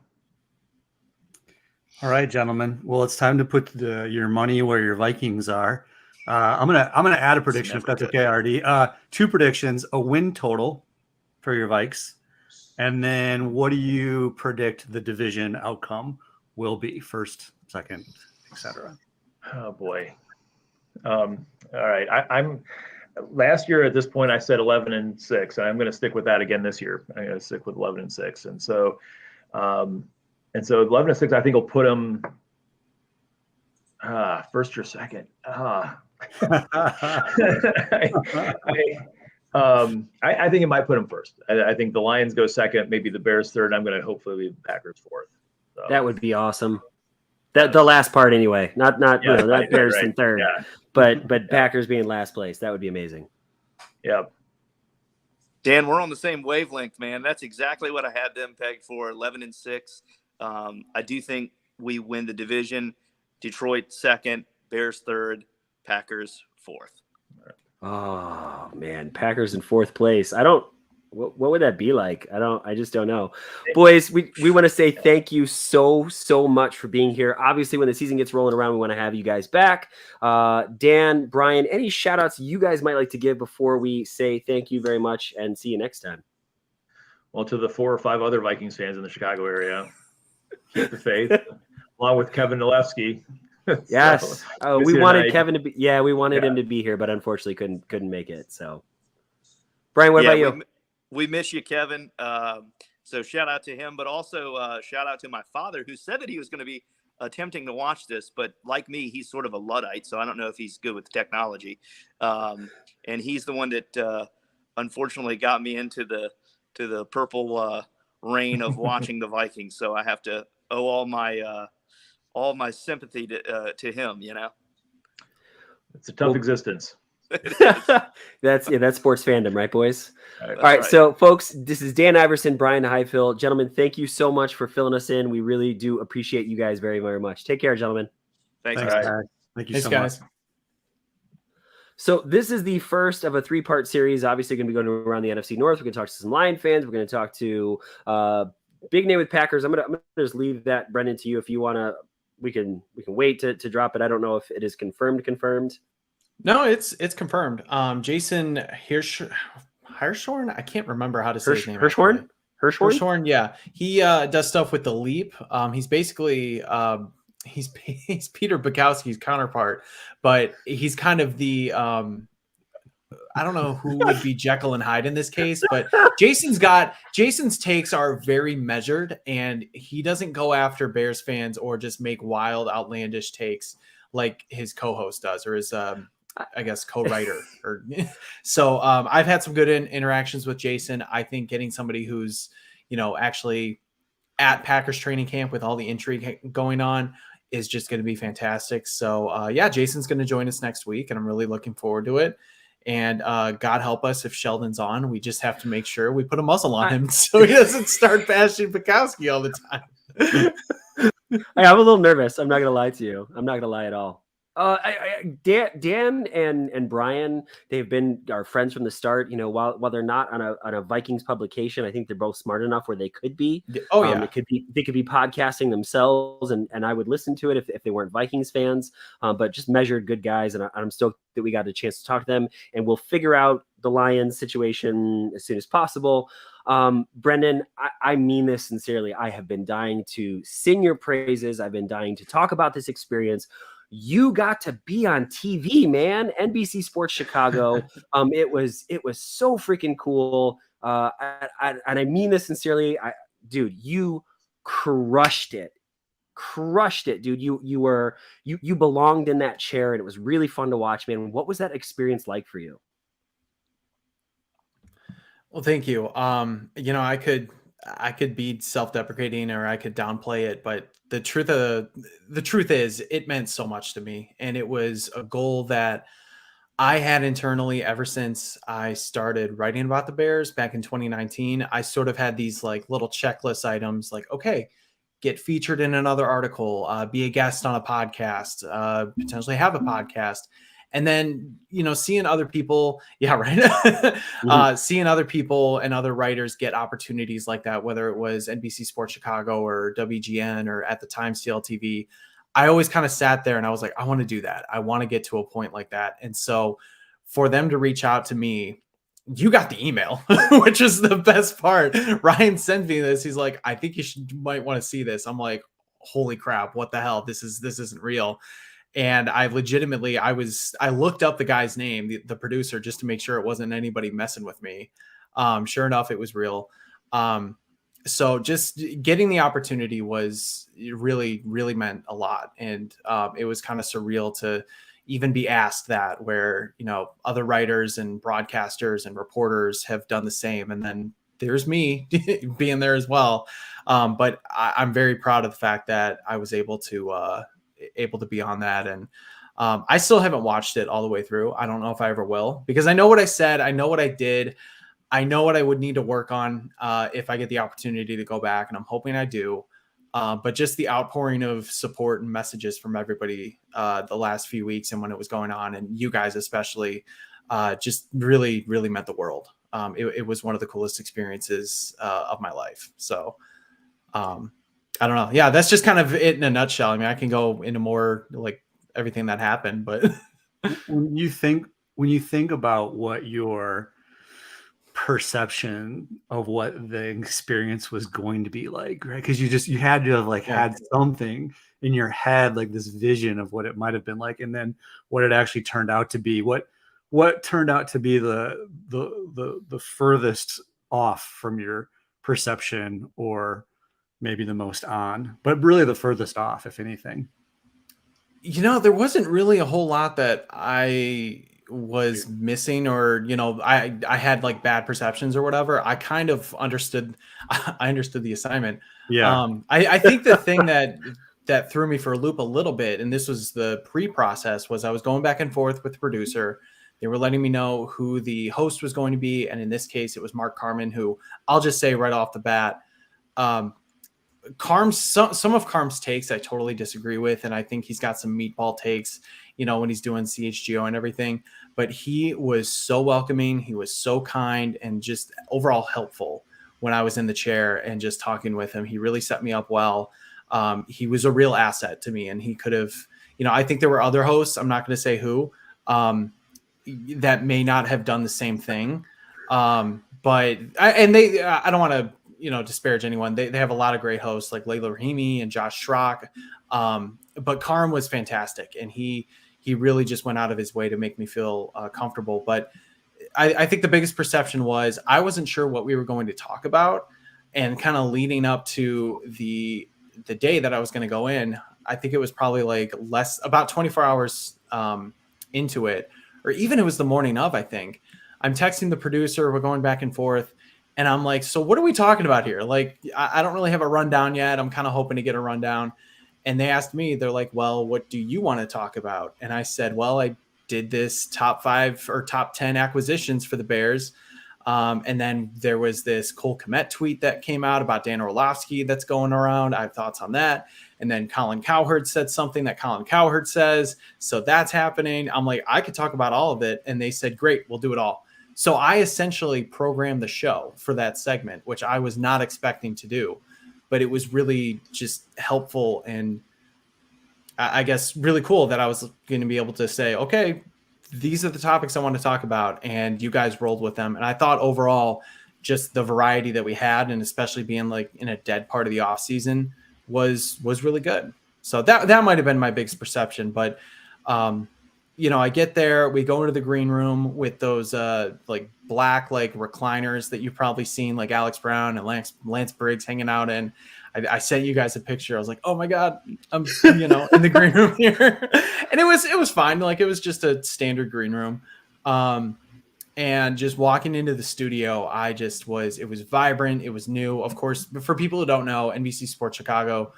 All right, gentlemen. Well, it's time to put your money where your Vikings are. I'm gonna add a prediction if that's okay, RD. 2 predictions: a win total for your Vikes, and then what do you predict the division outcome will be? 1st, 2nd, etc. Oh boy. All right. I'm last year at this point I said 11-6, and I'm going to stick with that again this year. I'm going to stick with 11-6, and so 11-6 I think will put them 1st or 2nd. I think it might put them 1st. I think the Lions go 2nd, maybe the Bears 3rd. I'm going to hopefully be Packers 4th. So. That would be awesome. The last part anyway, not Bears in 3rd, but Packers being last place. That would be amazing. Yeah. Dan, we're on the same wavelength, man. That's exactly what I had them pegged for, 11-6. I do think we win the division. Detroit 2nd, Bears 3rd, Packers 4th. Oh man, Packers in 4th place. What would that be like? I just don't know. Boys, we want to say thank you so much for being here. Obviously, when the season gets rolling around, we want to have you guys back. Dan, Brian, any shout outs you guys might like to give before we say thank you very much and see you next time? Well, to the 4 or 5 other Vikings fans in the Chicago area, keep the faith, along with Kevin Nalewski. Yes. We wanted Kevin to be. Yeah, we wanted him to be here, but unfortunately couldn't make it. So, Brian, what about you? We miss you, Kevin. So shout out to him, but also shout out to my father, who said that he was going to be attempting to watch this, but like me, he's sort of a Luddite, so I don't know if he's good with technology. And he's the one that unfortunately got me into the purple rain of watching the Vikings. So I have to owe all my sympathy to him. It's a tough existence. That's sports fandom, right, boys? All right. So, folks, this is Dan Iverson, Brian Highfill. Gentlemen, thank you so much for filling us in. We really do appreciate you guys very, very much. Take care, gentlemen. Thanks guys. Thank you so much. So this is the first of a 3-part series. Obviously, going to be going around the NFC North. We're going to talk to some Lion fans. We're going to talk to big name with Packers. I'm gonna just leave that, Brendan, to you. If you want to, we can wait to drop it. I don't know if it is confirmed. No, it's confirmed. Jason Hirschhorn. I can't remember how to say his name. Hirschhorn. Yeah, he does stuff with the Leap. He's basically he's Peter Bukowski's counterpart, but he's kind of the I don't know who would be Jekyll and Hyde in this case, but Jason's takes are very measured, and he doesn't go after Bears fans or just make wild, outlandish takes like his co-host does, or his I guess co-writer. Or so I've had some good interactions with Jason. I think getting somebody who's actually at Packers training camp with all the intrigue going on is just going to be fantastic. So Jason's going to join us next week, and I'm really looking forward to it. And God help us if Sheldon's on. We just have to make sure we put a muzzle on him so he doesn't start bashing Bukowski all the time. I'm a little nervous. I'm not going to lie to you. I'm not going to lie at all. Dan and Brian, they've been our friends from the start. While they're not on a Vikings publication, I think they're both smart enough where they could be. Oh yeah, they could be podcasting themselves, and I would listen to it if they weren't Vikings fans. But just measured good guys, and I'm stoked that we got a chance to talk to them, and we'll figure out the Lions situation as soon as possible. Brendan, I mean this sincerely. I have been dying to sing your praises. I've been dying to talk about this experience. You got to be on TV, man. NBC Sports Chicago. It was so freaking cool. And I mean this sincerely. Dude, you crushed it. Dude. You belonged in that chair, and it was really fun to watch, man. What was that experience like for you? Well, thank you. I could be self-deprecating or I could downplay it, but the truth is it meant so much to me. And it was a goal that I had internally ever since I started writing about the Bears back in 2019. I sort of had these like little checklist items like, okay, get featured in another article, be a guest on a podcast, potentially have a podcast. And then, seeing other people, seeing other people and other writers get opportunities like that, whether it was NBC Sports Chicago or WGN or at the time CLTV, I always kind of sat there and I was like, I want to do that. I want to get to a point like that. And so for them to reach out to me, you got the email, which is the best part. Ryan sent me this. He's like, I think you might want to see this. I'm like, holy crap, what the hell? This isn't real. And I legitimately, I looked up the guy's name, the producer, just to make sure it wasn't anybody messing with me. Sure enough, it was real. So just getting the opportunity was really, really meant a lot. And it was kind of surreal to even be asked that, where, other writers and broadcasters and reporters have done the same. And then there's me being there as well. But I'm very proud of the fact that I was able to be on that. And I still haven't watched it all the way through. I don't know if I ever will, because I know what I said. I know what I did. I know what I would need to work on if I get the opportunity to go back, and I'm hoping I do. But just the outpouring of support and messages from everybody the last few weeks and when it was going on, and you guys especially, just really, really meant the world. It was one of the coolest experiences of my life. So I don't know. Yeah, that's just kind of it in a nutshell. I mean, I can go into more like everything that happened, but when you think about what your perception of what the experience was going to be like, right? Because you had to have had something in your head, like this vision of what it might have been like, and then what it actually turned out to be. What turned out to be the furthest off from your perception, or maybe the most on, but really the furthest off, if anything? There wasn't really a whole lot that I was missing, or, I had like bad perceptions or whatever. I kind of understood the assignment. Yeah. I think the thing that threw me for a loop a little bit, and this was the pre-process, was I was going back and forth with the producer. They were letting me know who the host was going to be. And in this case, it was Mark Carman, who I'll just say right off the bat, some of Carm's takes I totally disagree with, and I think he's got some meatball takes, when he's doing CHGO and everything. But he was so welcoming, he was so kind, and just overall helpful when I was in the chair and just talking with him. He really set me up well. He was a real asset to me, and he could have, I think there were other hosts, I'm not going to say who, that may not have done the same thing. But I don't want to, disparage anyone. They have a lot of great hosts like Layla Rahimi and Josh Schrock. But Carm was fantastic, and he really just went out of his way to make me feel comfortable. But I think the biggest perception was I wasn't sure what we were going to talk about, and kind of leading up to the day that I was going to go in, I think it was probably about 24 hours into it, or even it was the morning of, I think. I'm texting the producer, we're going back and forth, and I'm like, so what are we talking about here? Like, I don't really have a rundown yet. I'm kind of hoping to get a rundown. And they asked me, they're like, well, what do you want to talk about? And I said, well, I did this top 5 or top 10 acquisitions for the Bears. And then there was this Cole Kmet tweet that came out about Dan Orlovsky that's going around. I have thoughts on that. And then Colin Cowherd said something that Colin Cowherd says. So that's happening. I'm like, I could talk about all of it. And they said, great, we'll do it all. So I essentially programmed the show for that segment, which I was not expecting to do, but it was really just helpful. And I guess really cool that I was going to be able to say, okay, these are the topics I want to talk about, and you guys rolled with them. And I thought overall, just the variety that we had, and especially being like in a dead part of the off season, was really good. So that might have been my biggest perception. But I get there, we go into the green room with those like black like recliners that you've probably seen, like Alex Brown and Lance Briggs hanging out in. I sent you guys a picture. I was like, oh my God, I'm in the green room here. And it was fine. Like, it was just a standard green room. And just walking into the studio, it was vibrant. It was new. Of course, for people who don't know, NBC Sports Chicago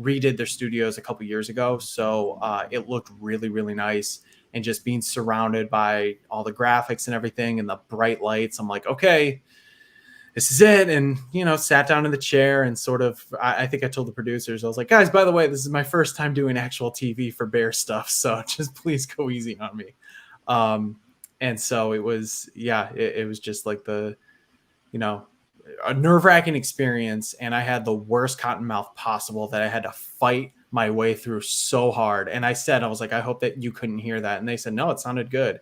redid their studios a couple years ago. So it looked really, really nice. And just being surrounded by all the graphics and everything and the bright lights, I'm like, okay, this is it. And, sat down in the chair and sort of, I think I told the producers, I was like, guys, by the way, this is my first time doing actual TV for Bear stuff. So just please go easy on me. And so it was, it was just like a nerve-wracking experience. And I had the worst cotton mouth possible that I had to fight my way through so hard. And I was like, I hope that you couldn't hear that. And they said, no, it sounded good,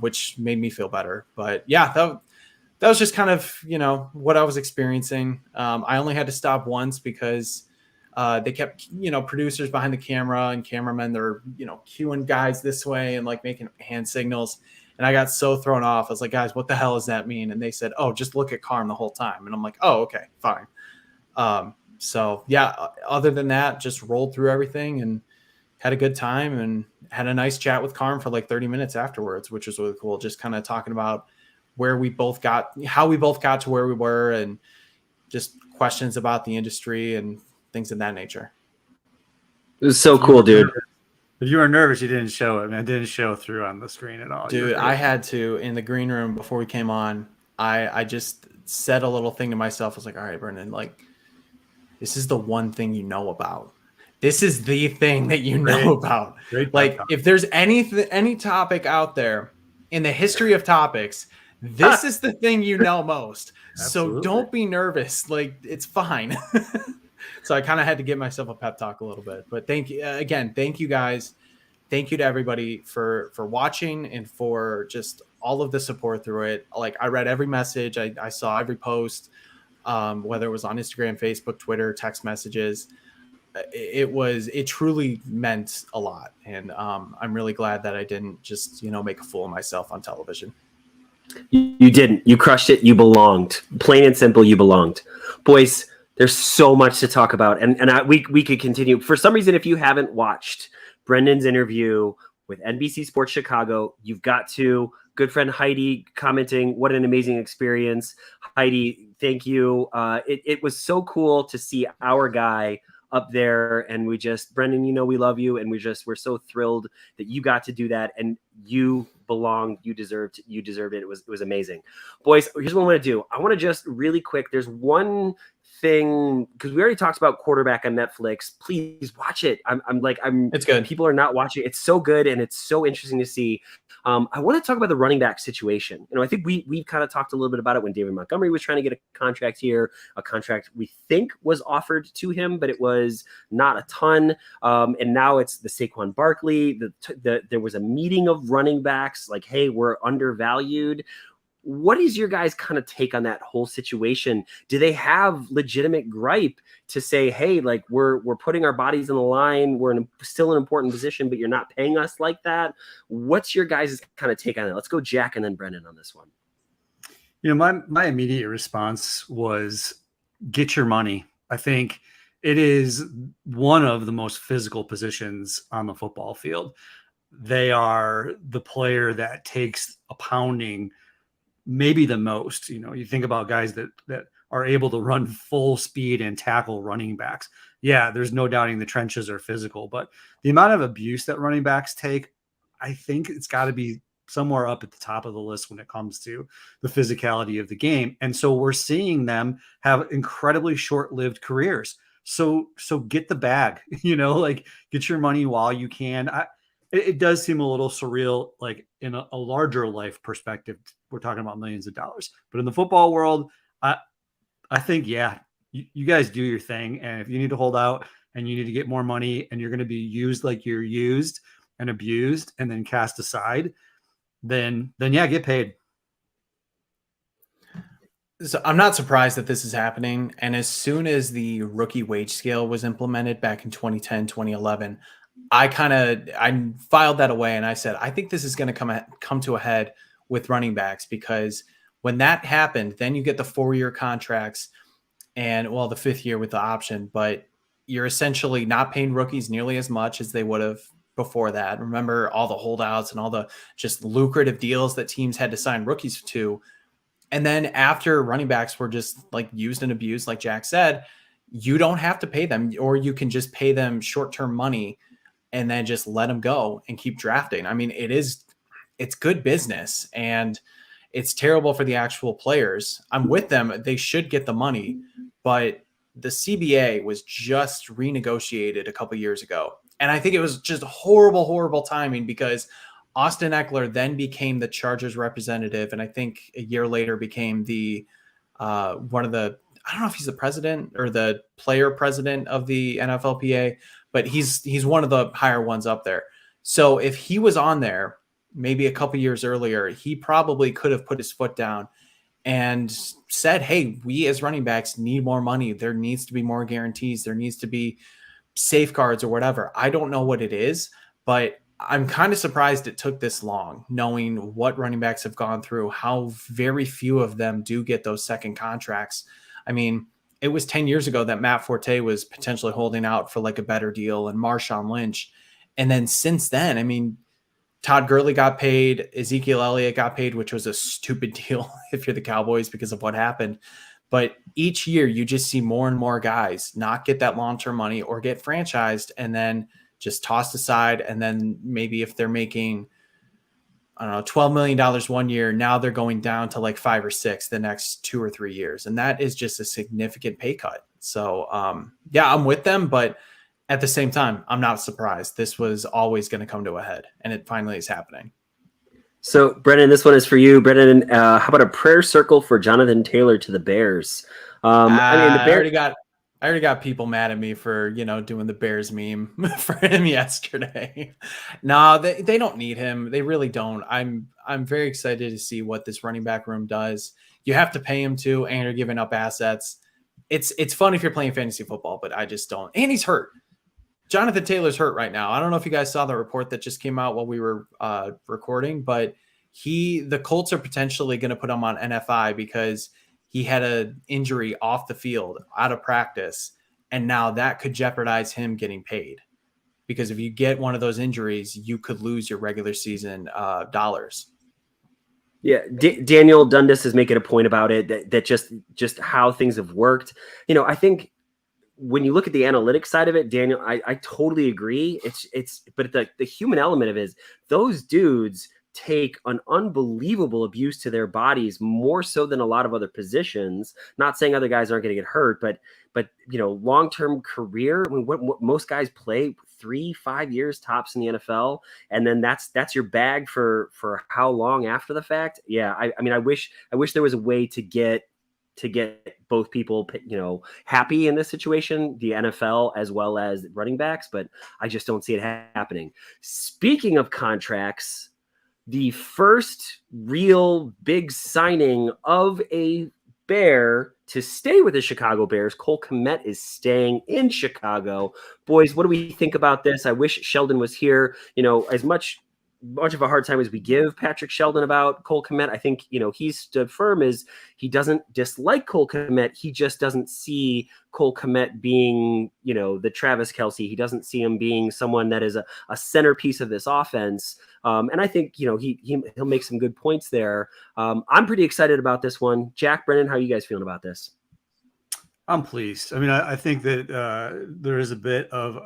which made me feel better. But yeah, that was just kind of, what I was experiencing. I only had to stop once because they kept, producers behind the camera and cameramen, they're, cueing guys this way and like making hand signals. And I got so thrown off. I was like, guys, what the hell does that mean? And they said, oh, just look at Carm the whole time. And I'm like, oh, okay, fine. So yeah, other than that, just rolled through everything and had a good time and had a nice chat with Carm for like 30 minutes afterwards, which was really cool. Just kind of talking about how we both got to where we were, and just questions about the industry and things of that nature. It was so cool, dude. If you were nervous, you didn't show it. It didn't show through on the screen at all. Dude, I had to, in the green room before we came on, I just said a little thing to myself. I was like, all right, Brendan, like, this is the one thing you know about. This is the thing that you know about. Like, if there's any topic out there in the history of topics, this is the thing you know most. So don't be nervous. Like, it's fine. So I kind of had to give myself a pep talk a little bit. But thank you again. Thank you guys. Thank you to everybody for watching and for just all of the support through it. Like, I read every message. I saw every post, whether it was on Instagram, Facebook, Twitter, text messages. It truly meant a lot. And I'm really glad that I didn't just, make a fool of myself on television. You didn't. You crushed it. You belonged. Plain and simple, you belonged. Boys, there's so much to talk about. And we could continue. For some reason, if you haven't watched Brendan's interview with NBC Sports Chicago, you've got to. Good friend Heidi commenting, what an amazing experience. Heidi, thank you. It was so cool to see our guy up there, and Brendan, we love you, and we're so thrilled that you got to do that, and you belonged. You deserved it. It was amazing. Boys, here's what I want to do. I want to just really quick, there's one thing, because we already talked about Quarterback on Netflix. Please watch it. It's good. People are not watching. It's so good, and it's so interesting to see. I want to talk about the running back situation. I think we kind of talked a little bit about it when David Montgomery was trying to get a contract here. A contract we think was offered to him, but it was not a ton. And now it's the Saquon Barkley. There was a meeting of running backs like, hey, we're undervalued. What is your guys' kind of take on that whole situation? Do they have legitimate gripe to say, hey, like we're putting our bodies on the line, we're still in an important position, but you're not paying us like that? What's your guys' kind of take on it? Let's go Jack and then Brendan on this one. My immediate response was get your money. I think it is one of the most physical positions on the football field. They are the player that takes a pounding maybe the most. You think about guys that are able to run full speed and tackle running backs. Yeah, there's no doubting the trenches are physical, but the amount of abuse that running backs take, I think it's got to be somewhere up at the top of the list when it comes to the physicality of the game. And so we're seeing them have incredibly short-lived careers. So get the bag, like get your money while you can. It does seem a little surreal, like in a larger life perspective, we're talking about millions of dollars. But in the football world, I think, you guys do your thing. And if you need to hold out and you need to get more money and you're going to be used like you're used, and abused and then cast aside, then yeah, get paid. So I'm not surprised that this is happening. And as soon as the rookie wage scale was implemented back in 2010, 2011, I filed that away and I said, I think this is going to come to a head with running backs, because when that happened, then you get the 4-year contracts and, well, the 5th year with the option, but you're essentially not paying rookies nearly as much as they would have before that. Remember all the holdouts and all the just lucrative deals that teams had to sign rookies to. And then after running backs were just like used and abused, like Jack said, you don't have to pay them, or you can just pay them short-term money and then just let them go and keep drafting. I mean, it's good business, and it's terrible for the actual players. I'm with them. They should get the money, but the CBA was just renegotiated a couple years ago. And I think it was just horrible, horrible timing, because Austin Eckler then became the Chargers representative, and I think a year later became the one of the, I don't know if he's the president or the player president of the NFLPA, but he's one of the higher ones up there. So if he was on there maybe a couple years earlier, he probably could have put his foot down and said, hey, we as running backs need more money. There needs to be more guarantees. There needs to be safeguards or whatever. I don't know what it is, but I'm kind of surprised it took this long, knowing what running backs have gone through, how very few of them do get those second contracts. I mean, it was 10 years ago that Matt Forte was potentially holding out for like a better deal, and Marshawn Lynch. And then since then, I mean, Todd Gurley got paid, Ezekiel Elliott got paid, which was a stupid deal if you're the Cowboys because of what happened. But each year you just see more and more guys not get that long-term money or get franchised and then just tossed aside. And then maybe if they're making, I don't know, $12 million 1 year, now they're going down to like 5 or 6 the next 2 or 3 years. And that is just a significant pay cut. So yeah, I'm with them, but at the same time, I'm not surprised. This was always going to come to a head, and it finally is happening. So, Brendan, this one is for you. Brendan, how about a prayer circle for Jonathan Taylor to the Bears? I mean, the Bears. I already got people mad at me for, doing the Bears meme for him yesterday. No, they don't need him. They really don't. I'm very excited to see what this running back room does. You have to pay him too, and you're giving up assets. It's fun if you're playing fantasy football, but I just don't. And he's hurt. Jonathan Taylor's hurt right now. I don't know if you guys saw the report that just came out while we were recording, but the Colts are potentially going to put him on NFI because he had an injury off the field, out of practice, and now that could jeopardize him getting paid. Because if you get one of those injuries, you could lose your regular season dollars. Yeah, Daniel Dundas is making a point about it that just how things have worked. I think when you look at the analytics side of it, Daniel, I totally agree. But the human element of it is those dudes take an unbelievable abuse to their bodies, more so than a lot of other positions. Not saying other guys aren't going to get hurt, but long-term career. I mean, what most guys play 3-5 years tops in the NFL, and then that's your bag for how long after the fact. Yeah, I mean, I wish there was a way to get both people, happy in this situation, the NFL as well as running backs, but I just don't see it happening. Speaking of contracts, the first real big signing of a Bear to stay with the Chicago Bears, Cole Kmet, is staying in Chicago. Boys, what do we think about this? I wish Sheldon was here. As much of a hard time as we give Patrick Sheldon about Cole Kmet, I think, he's stood firm as he doesn't dislike Cole Kmet. He just doesn't see Cole Kmet being, the Travis Kelce. He doesn't see him being someone that is a centerpiece of this offense. And I think, he'll make some good points there. I'm pretty excited about this one. Jack, Brennan, how are you guys feeling about this? I'm pleased. I mean, I think that there is a bit of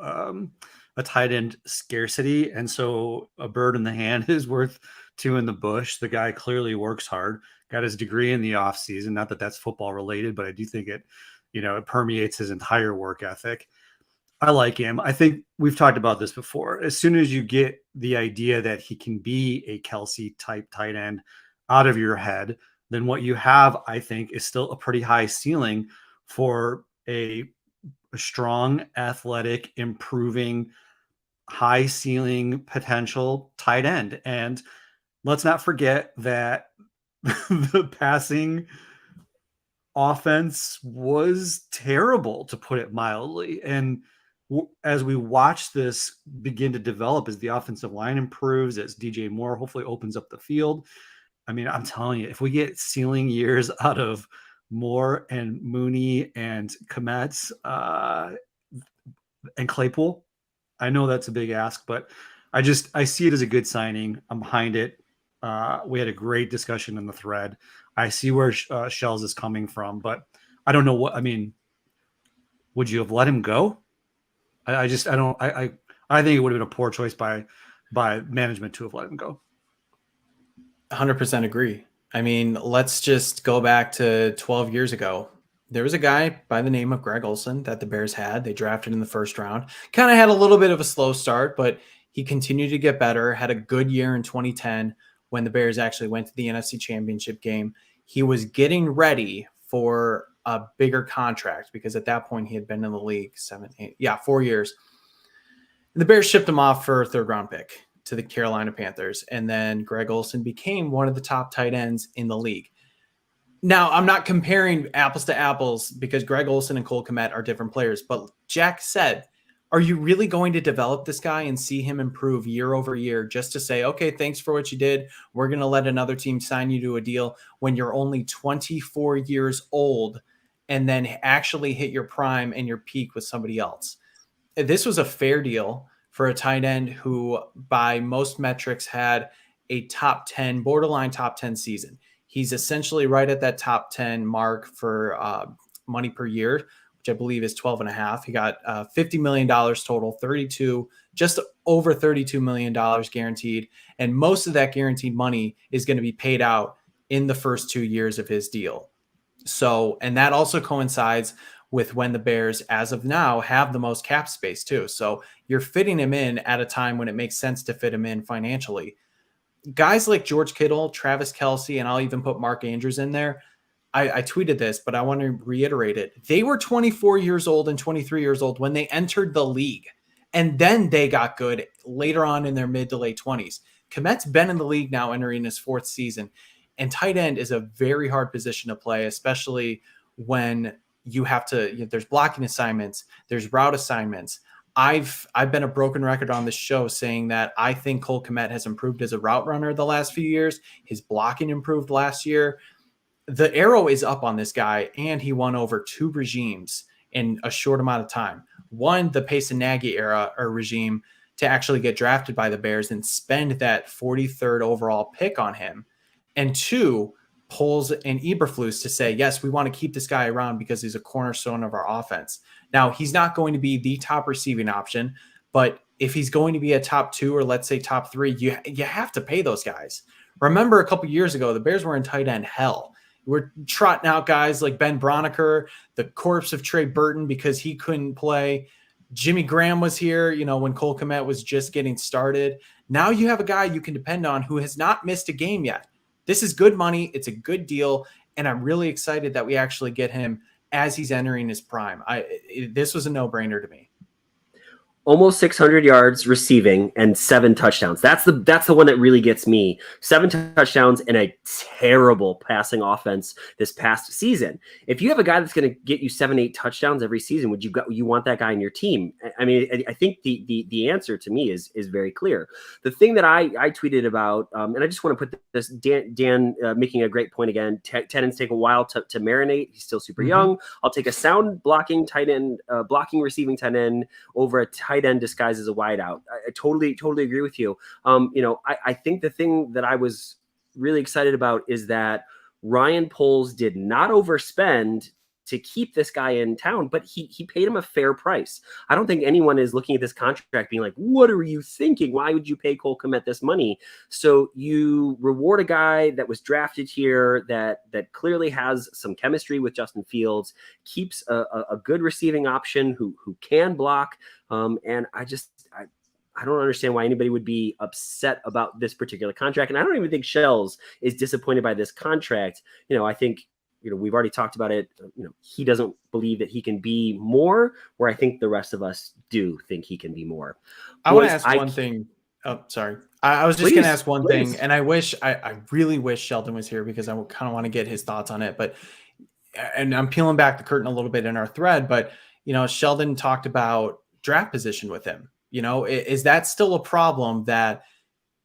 a tight end scarcity. And so a bird in the hand is worth 2 in the bush. The guy clearly works hard, got his degree in the off season. Not that that's football related, but I do think it permeates his entire work ethic. I like him. I think we've talked about this before. As soon as you get the idea that he can be a Kelce type tight end out of your head, then what you have, I think, is still a pretty high ceiling for a strong, athletic, improving, high ceiling potential tight end. And let's not forget that the passing offense was terrible, to put it mildly. And as we watch this begin to develop, as the offensive line improves, as DJ Moore hopefully opens up the field, I mean, I'm telling you, if we get ceiling years out of Moore and Mooney and Komet and Claypool, I know that's a big ask, but I see it as a good signing. I'm behind it. We had a great discussion in the thread. I see where Shells is coming from, but I don't know what, I mean, would you have let him go? I think it would have been a poor choice by management to have let him go. 100% agree. I mean, let's just go back to 12 years ago. There was a guy by the name of Greg Olsen that the Bears had. They drafted in the first round. Kind of had a little bit of a slow start, but he continued to get better, had a good year in 2010 when the Bears actually went to the NFC Championship game. He was getting ready for a bigger contract because at that point he had been in the league 4 years. And the Bears shipped him off for a third-round pick to the Carolina Panthers, and then Greg Olsen became one of the top tight ends in the league. Now, I'm not comparing apples to apples because Greg Olsen and Cole Kmet are different players, but Jack said, are you really going to develop this guy and see him improve year over year just to say, okay, thanks for what you did. We're going to let another team sign you to a deal when you're only 24 years old and then actually hit your prime and your peak with somebody else? This was a fair deal for a tight end who by most metrics had a top 10, borderline top 10 season. He's essentially right at that top 10 mark for money per year, which I believe is 12 and a half. He got $50 million total, just over $32 million guaranteed. And most of that guaranteed money is going to be paid out in the first 2 years of his deal. So, and that also coincides with when the Bears, as of now, have the most cap space too. So you're fitting him in at a time when it makes sense to fit him in financially. Guys like George Kittle, Travis Kelce, and I'll even put Mark Andrews in there. I tweeted this, but I want to reiterate it. They were 24 years old and 23 years old when they entered the league. And then they got good later on in their mid to late 20s. Komet's been in the league now entering his fourth season. And tight end is a very hard position to play, especially when you have to, there's blocking assignments, there's route assignments. I've been a broken record on this show saying that I think Cole Kmet has improved as a route runner the last few years. His blocking improved last year. The arrow is up on this guy, and he won over 2 regimes in a short amount of time. One, the Pace and Nagy era or regime to actually get drafted by the Bears and spend that 43rd overall pick on him. And 2, Poles and Eberflus to say, yes, we want to keep this guy around because he's a cornerstone of our offense. Now, he's not going to be the top receiving option, but if he's going to be a top 2 or let's say top 3, you have to pay those guys. Remember a couple years ago, the Bears were in tight end hell. We're trotting out guys like Ben Broniker, the corpse of Trey Burton because he couldn't play. Jimmy Graham was here, when Cole Kmet was just getting started. Now you have a guy you can depend on who has not missed a game yet. This is good money. It's a good deal. And I'm really excited that we actually get him as he's entering his prime. This was a no-brainer to me. Almost 600 yards receiving and 7 touchdowns. That's the one that really gets me. 7 touchdowns and a terrible passing offense this past season. If you have a guy that's going to get you 7-8 touchdowns every season, you want that guy in your team? I mean, I think the answer to me is very clear. The thing that I tweeted about, and I just want to put this, Dan making a great point again. Tight ends take a while to marinate. He's still super young. I'll take a sound blocking tight end, blocking receiving tight end over a tight end disguised as a wideout. I totally agree with you. I think the thing that I was really excited about is that Ryan Poles did not overspend to keep this guy in town, but he paid him a fair price. I don't think anyone is looking at this contract being like, what are you thinking? Why would you pay Cole Kmet this money? So you reward a guy that was drafted here that clearly has some chemistry with Justin Fields, keeps a good receiving option who can block. And I don't understand why anybody would be upset about this particular contract. And I don't even think Shells is disappointed by this contract. I think we've already talked about it. He doesn't believe that he can be more, where I think the rest of us do think he can be more. I want to ask one thing. Oh, sorry. I was just going to ask one thing, and I really wish Sheldon was here because I kind of want to get his thoughts on it. But, and I'm peeling back the curtain a little bit in our thread, but, Sheldon talked about draft position with him. Is that still a problem that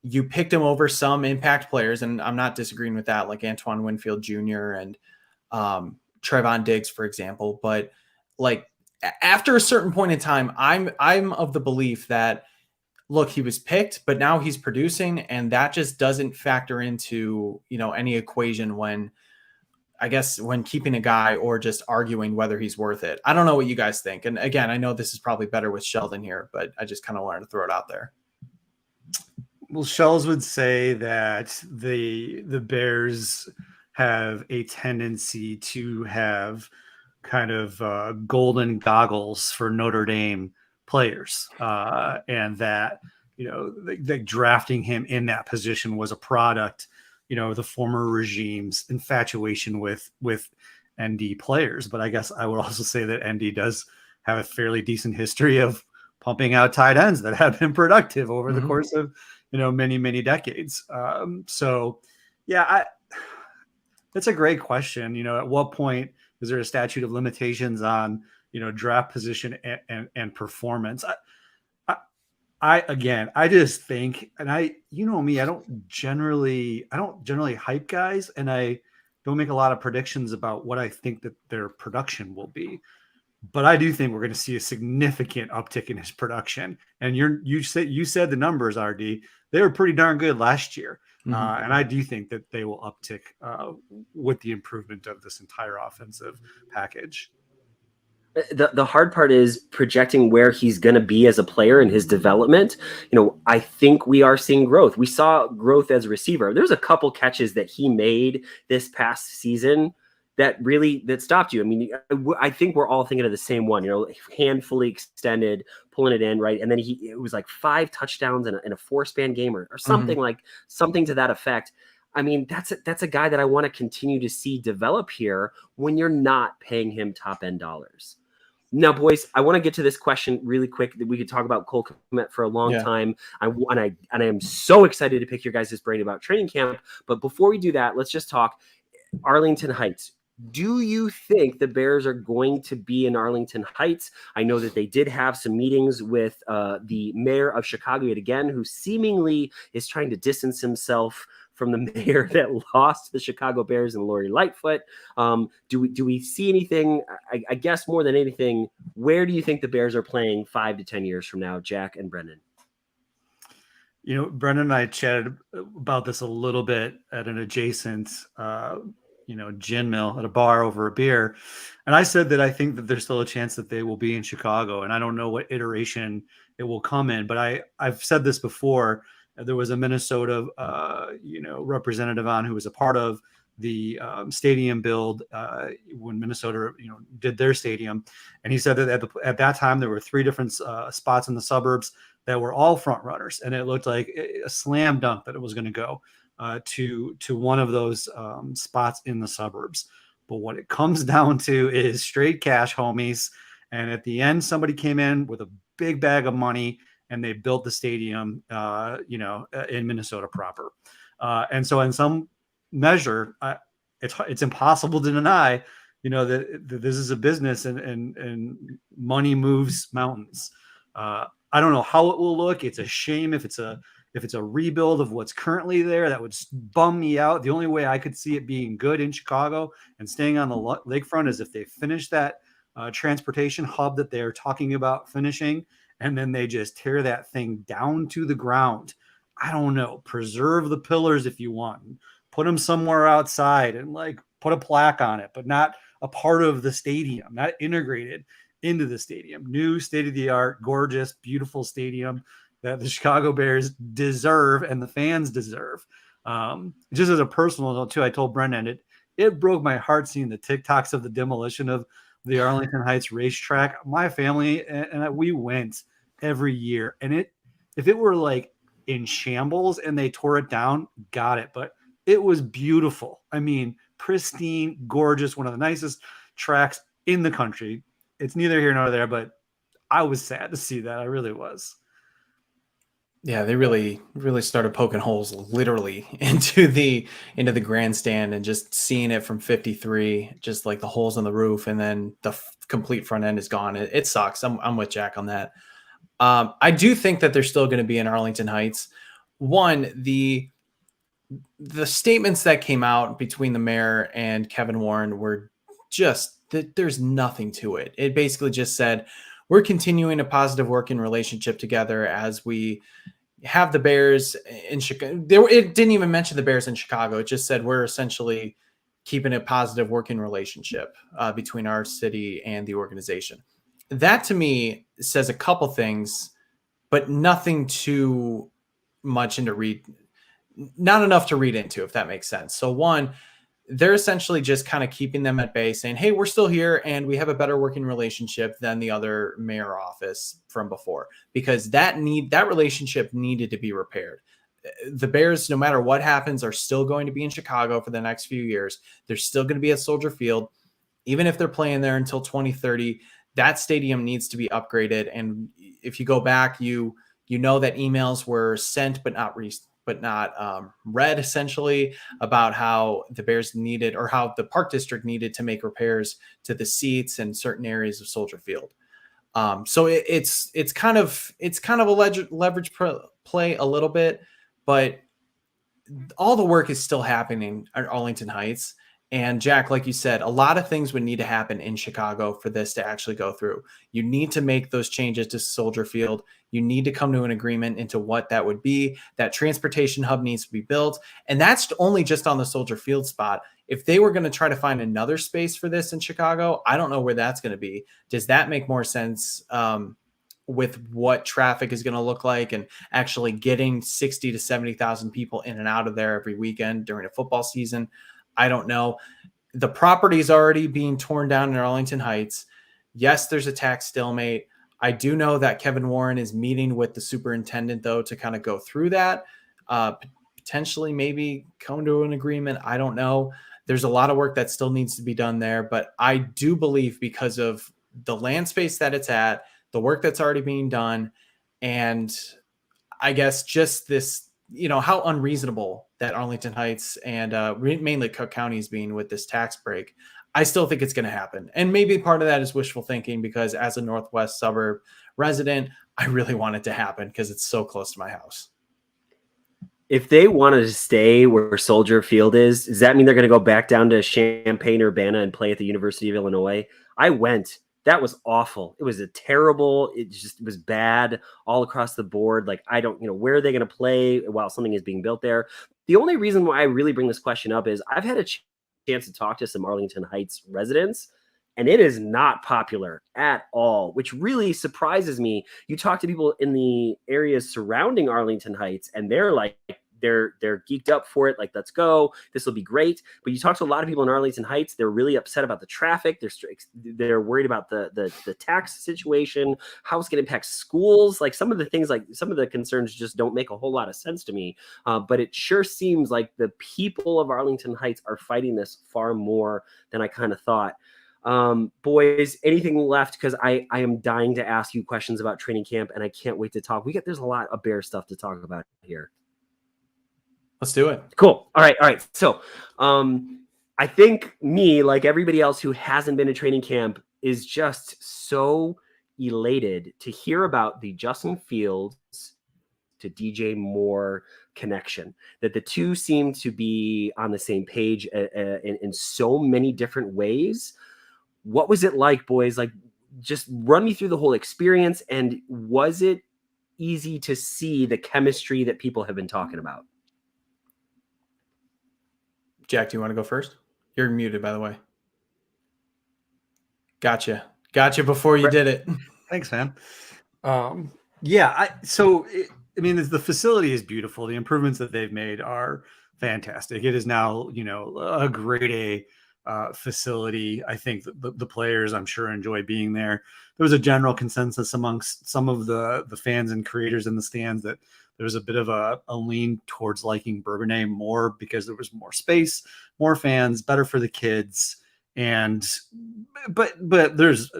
you picked him over some impact players? And I'm not disagreeing with that, like Antoine Winfield Jr. and Trayvon Diggs, for example. But like after a certain point in time, I'm of the belief that, look, he was picked, but now he's producing, and that just doesn't factor into, any equation when keeping a guy or just arguing whether he's worth it. I don't know what you guys think. And again, I know this is probably better with Sheldon here, but I just kind of wanted to throw it out there. Well, Shells would say that the Bears have a tendency to have kind of golden goggles for Notre Dame players, and that the drafting him in that position was a product, the former regime's infatuation with ND players. But I guess I would also say that ND does have a fairly decent history of pumping out tight ends that have been productive over the course of many, many decades. So yeah, that's a great question. At what point is there a statute of limitations on, draft position and performance? I just think, and me, I don't generally hype guys, and I don't make a lot of predictions about what I think that their production will be. But I do think we're going to see a significant uptick in his production. And you said the numbers, RD, they were pretty darn good last year. And I do think that they will uptick with the improvement of this entire offensive package. The hard part is projecting where he's going to be as a player in his development. I think we are seeing growth. We saw growth as a receiver. There's a couple catches that he made this past season that stopped you. I mean, I think we're all thinking of the same one, hand fully extended, pulling it in, right? And then it was like 5 touchdowns in a 4-span game or something something to that effect. I mean, that's a guy that I want to continue to see develop here when you're not paying him top end dollars. Now, boys, I want to get to this question really quick. That we could talk about Cole Kmet for a long time. I am so excited to pick your guys' brain about training camp. But before we do that, let's just talk Arlington Heights. Do you think the Bears are going to be in Arlington Heights? I know that they did have some meetings with the mayor of Chicago yet again, who seemingly is trying to distance himself from the mayor that lost the Chicago Bears and Lori Lightfoot. Do we see anything? I guess more than anything, where do you think the Bears are playing 5 to 10 years from now, Jack and Brendan? Brendan and I chatted about this a little bit at an adjacent gin mill at a bar over a beer. And I said that I think that there's still a chance that they will be in Chicago. And I don't know what iteration it will come in, but I've said this before. There was a Minnesota, representative on who was a part of the stadium build when Minnesota, did their stadium. And he said that at that time, there were 3 different spots in the suburbs that were all front runners. And it looked like a slam dunk that it was going to go to one of those spots in the suburbs. But what it comes down to is straight cash, homies. And at the end, somebody came in with a big bag of money and they built the stadium, in Minnesota proper. And so in some measure, it's impossible to deny, that this is a business and money moves mountains. I don't know how it will look. It's a shame if it's a rebuild of what's currently there. That would bum me out. The only way I could see it being good in Chicago and staying on the lakefront is if they finish that transportation hub that they're talking about finishing, and then they just tear that thing down to the ground. I don't know. Preserve the pillars if you want. Put them somewhere outside and put a plaque on it, but not a part of the stadium, not integrated into the stadium. New state-of-the-art, gorgeous, beautiful stadium that the Chicago Bears deserve and the fans deserve. Just as a personal note too, I told Brendan, it broke my heart seeing the TikToks of the demolition of the Arlington Heights racetrack. My family and we went every year, and if it were in shambles and they tore it down, got it. But it was beautiful. I mean, pristine, gorgeous, one of the nicest tracks in the country. It's neither here nor there, but I was sad to see that. I really was. Yeah, they really started poking holes literally into the grandstand, and just seeing it from 53, just like the holes on the roof, and then the complete front end is gone. It sucks. I'm with Jack on that. I do think that they're still going to be in Arlington Heights. One, the statements that came out between the mayor and Kevin Warren were just that there's nothing to it. It basically just said, we're continuing a positive working relationship together as we have the Bears in Chicago. It didn't even mention the Bears in Chicago. It just said we're essentially keeping a positive working relationship between our city and the organization. That to me says a couple things, but nothing too much not enough to read into, if that makes sense. So one, they're essentially just kind of keeping them at bay, saying, hey, we're still here and we have a better working relationship than the other mayor office from before, because that relationship needed to be repaired. The Bears, no matter what happens, are still going to be in Chicago for the next few years. They're still going to be at Soldier Field. Even if they're playing there until 2030, that stadium needs to be upgraded. And if you go back, you know that emails were sent but not read, essentially, about how the Bears needed, or how the Park District needed, to make repairs to the seats and certain areas of Soldier Field. So it's kind of a leverage play a little bit, but all the work is still happening at Arlington Heights. And Jack, like you said, a lot of things would need to happen in Chicago for this to actually go through. You need to make those changes to Soldier Field. You need to come to an agreement into what that would be. That transportation hub needs to be built. And that's only just on the Soldier Field spot. If they were going to try to find another space for this in Chicago, I don't know where that's going to be. Does that make more sense with what traffic is going to look like, and actually getting 60 to 70,000 people in and out of there every weekend during a football season? I don't know. The property is already being torn down in Arlington Heights. Yes, there's a tax stalemate. I do know that Kevin Warren is meeting with the superintendent, though, to kind of go through that, potentially maybe come to an agreement. I don't know. There's a lot of work that still needs to be done there, but I do believe, because of the land space that it's at, the work that's already being done, and I guess just this, how unreasonable that Arlington Heights and mainly Cook County is being with this tax break. I still think it's going to happen. And maybe part of that is wishful thinking, because as a Northwest suburb resident, I really want it to happen because it's so close to my house. If they wanted to stay where Soldier Field is, does that mean they're going to go back down to Champaign-Urbana and play at the University of Illinois? I went. That was awful. It was it was bad all across the board. Like, I don't, where are they going to play while something is being built there? The only reason why I really bring this question up is I've had a chance to talk to some Arlington Heights residents, and it is not popular at all, which really surprises me. You talk to people in the areas surrounding Arlington Heights, and they're like, they're geeked up for it. Like, let's go. This will be great. But you talk to a lot of people in Arlington Heights, they're really upset about the traffic. They're worried about the tax situation, how it's going to impact schools. Like, some of the concerns just don't make a whole lot of sense to me. But it sure seems like the people of Arlington Heights are fighting this far more than I kind of thought. Boys, anything left? Because I am dying to ask you questions about training camp, and I can't wait to talk. There's a lot of Bear stuff to talk about here. Let's do it. Cool. All right. So, I think me, like everybody else who hasn't been to training camp, is just so elated to hear about the Justin Fields to DJ Moore connection, that the two seem to be on the same page in so many different ways. What was it like, boys? Like, just run me through the whole experience. And was it easy to see the chemistry that people have been talking about? Jack, do you want to go first? You're muted, by the way. Gotcha before you did it. Thanks, man. The facility is beautiful. The improvements that they've made are fantastic. It is now, a grade A facility. I think the players, I'm sure, enjoy being there. There was a general consensus amongst some of the fans and creators in the stands that there was a bit of a lean towards liking Bourbonnais more because there was more space, more fans, better for the kids. But there's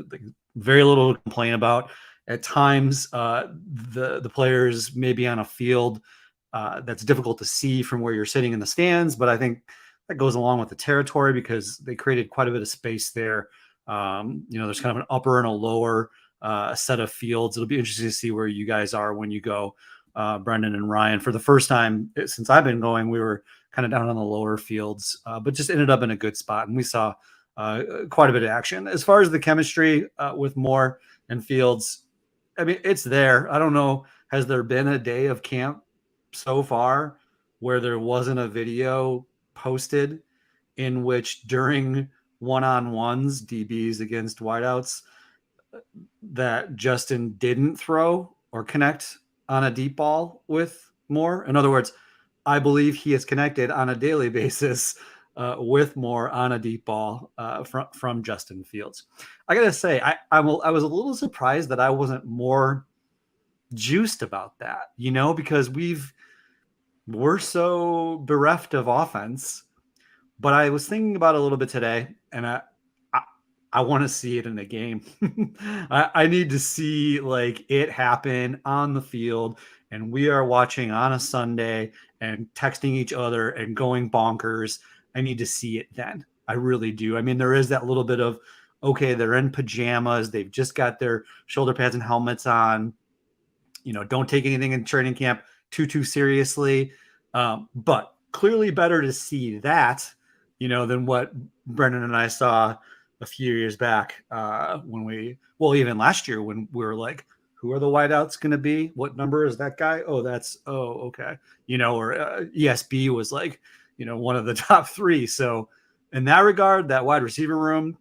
very little to complain about. At times, the players may be on a field that's difficult to see from where you're sitting in the stands, but I think that goes along with the territory because they created quite a bit of space there. There's kind of an upper and a lower set of fields. It'll be interesting to see where you guys are when you go, Brendan and Ryan. For the first time since I've been going, we were kind of down on the lower fields, but just ended up in a good spot, and we saw quite a bit of action. As far as the chemistry with Moore and Fields, I mean, it's there. I don't know. Has there been a day of camp so far where there wasn't a video posted in which during one-on-ones, DBs against wideouts, that Justin didn't throw or connect on a deep ball with Moore? In other words, I believe he is connected on a daily basis with Moore on a deep ball from Justin Fields. I gotta say, I was a little surprised that I wasn't more juiced about that, because we're so bereft of offense. But I was thinking about it a little bit today, and I want to see it in a game. I need to see it happen on the field, and we are watching on a Sunday and texting each other and going bonkers. I need to see it then. I really do. I mean, there is that little bit of, okay, they're in pajamas. They've just got their shoulder pads and helmets on. Don't take anything in training camp too seriously. But clearly better to see that, than what Brendan and I saw a few years back even last year when we were like, who are the wideouts going to be? What number is that guy? Okay. Or ESB was like, one of the top three. So in that regard, that wide receiver room,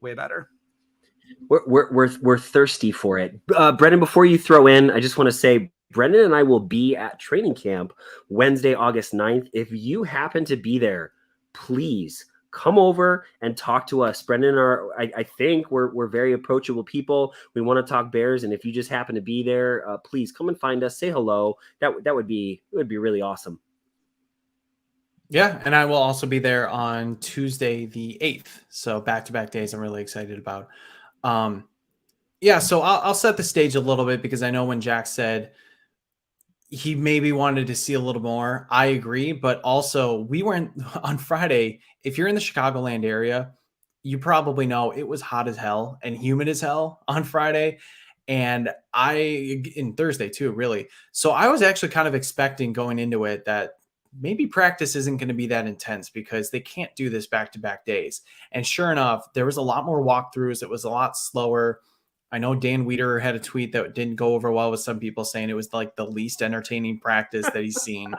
way better. We're thirsty for it. Brendan, before you throw in, I just want to say Brendan and I will be at training camp Wednesday, August 9th. If you happen to be there, please come over and talk to us. Brendan and I think we're very approachable people. We want to talk Bears, and if you just happen to be there, please come and find us. Say hello. That would be really awesome. Yeah, and I will also be there on Tuesday the 8th. So back-to-back days I'm really excited about. So I'll set the stage a little bit because I know when Jack said he maybe wanted to see a little more, I agree. But also we weren't on Friday. If you're in the Chicagoland area, you probably know it was hot as hell and humid as hell on Friday. And in Thursday too, really. So I was actually kind of expecting going into it that maybe practice isn't going to be that intense because they can't do this back-to-back days. And sure enough, there was a lot more walkthroughs. It was a lot slower. I know Dan Wiederer had a tweet that didn't go over well with some people saying it was like the least entertaining practice that he's seen.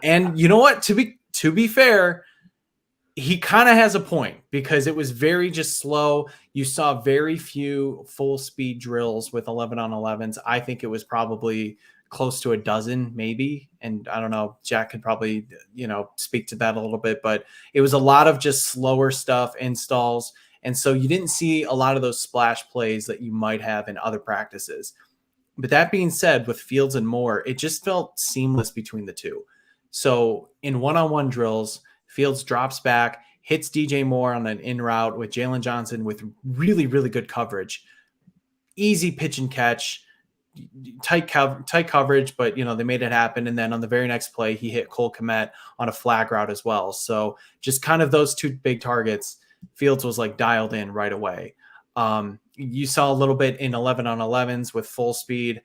And you know what? To be fair, he kind of has a point because it was very just slow. You saw very few full speed drills with 11 on 11s. I think it was probably close to a dozen maybe. And I don't know, Jack could probably, speak to that a little bit, but it was a lot of just slower stuff, installs. And so you didn't see a lot of those splash plays that you might have in other practices. But that being said, with Fields and Moore, it just felt seamless between the two. So in one-on-one drills, Fields drops back, hits DJ Moore on an in route with Jalen Johnson with really, really good coverage. Easy pitch and catch. Tight coverage, but they made it happen. And then on the very next play, he hit Cole Kmet on a flag route as well. So just kind of those two big targets, Fields was like dialed in right away. You saw a little bit in 11 on 11s with full speed.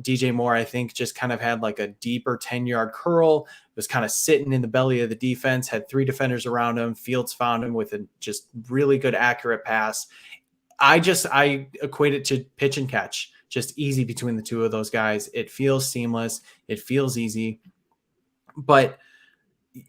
DJ Moore, I think, just kind of had like a deeper 10-yard curl, was kind of sitting in the belly of the defense, had three defenders around him. Fields found him with a just really good, accurate pass. I equate it to pitch and catch. Just easy between the two of those guys. It feels seamless. It feels easy. But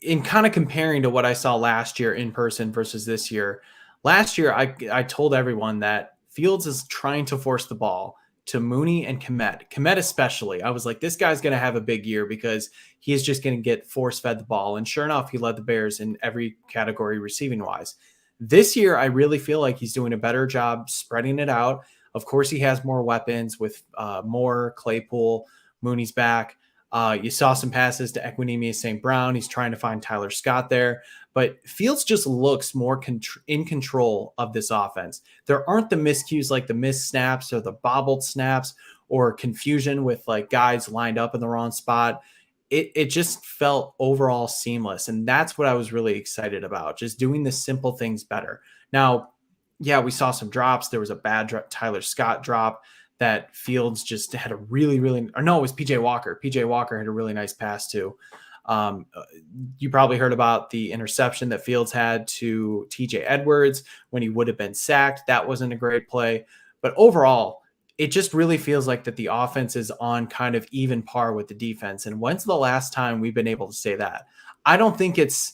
in kind of comparing to what I saw last year in person versus this year, last year I told everyone that Fields is trying to force the ball to Mooney and Kmet. Kmet especially. I was like, this guy's going to have a big year because he is just going to get force-fed the ball. And sure enough, he led the Bears in every category receiving-wise. This year, I really feel like he's doing a better job spreading it out. Of course, he has more weapons with Moore, Claypool, Mooney's back. You saw some passes to Equinemius St. Brown. He's trying to find Tyler Scott there. But Fields just looks more in control of this offense. There aren't the miscues like the missed snaps or the bobbled snaps or confusion with like guys lined up in the wrong spot. It just felt overall seamless. And that's what I was really excited about, just doing the simple things better. Now, yeah, we saw some drops. There was a bad Tyler Scott drop that Fields just had a really, or no, it was PJ Walker. PJ Walker had a really nice pass too. You probably heard about the interception that Fields had to TJ Edwards when he would have been sacked. That wasn't a great play, but overall, it just really feels like that the offense is on kind of even par with the defense. And when's the last time we've been able to say that? I don't think it's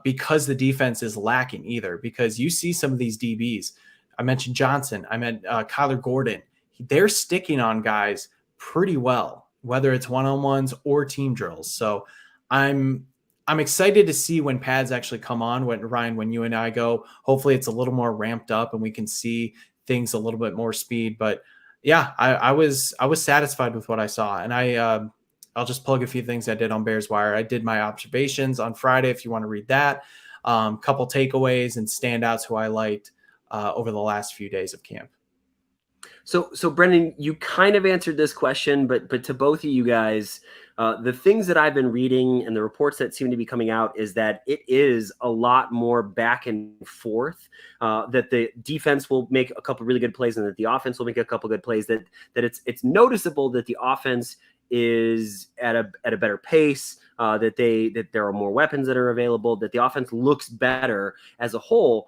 because the defense is lacking either, because you see some of these DBs. I mentioned Johnson. I meant Kyler Gordon. They're sticking on guys pretty well, whether it's one-on-ones or team drills. So I'm excited to see when pads actually come on. When you and I go, hopefully it's a little more ramped up and we can see things a little bit more speed. But yeah, I was satisfied with what I saw, and I'll just plug a few things I did on Bears Wire. I did my observations on Friday if you want to read that. Couple takeaways and standouts who I liked over the last few days of camp. So Brendan, you kind of answered this question, but to both of you guys, the things that I've been reading and the reports that seem to be coming out is that it is a lot more back and forth, that the defense will make a couple really good plays and that the offense will make a couple good plays, that it's noticeable that the offense is at a better pace, that there are more weapons that are available, that the offense looks better as a whole,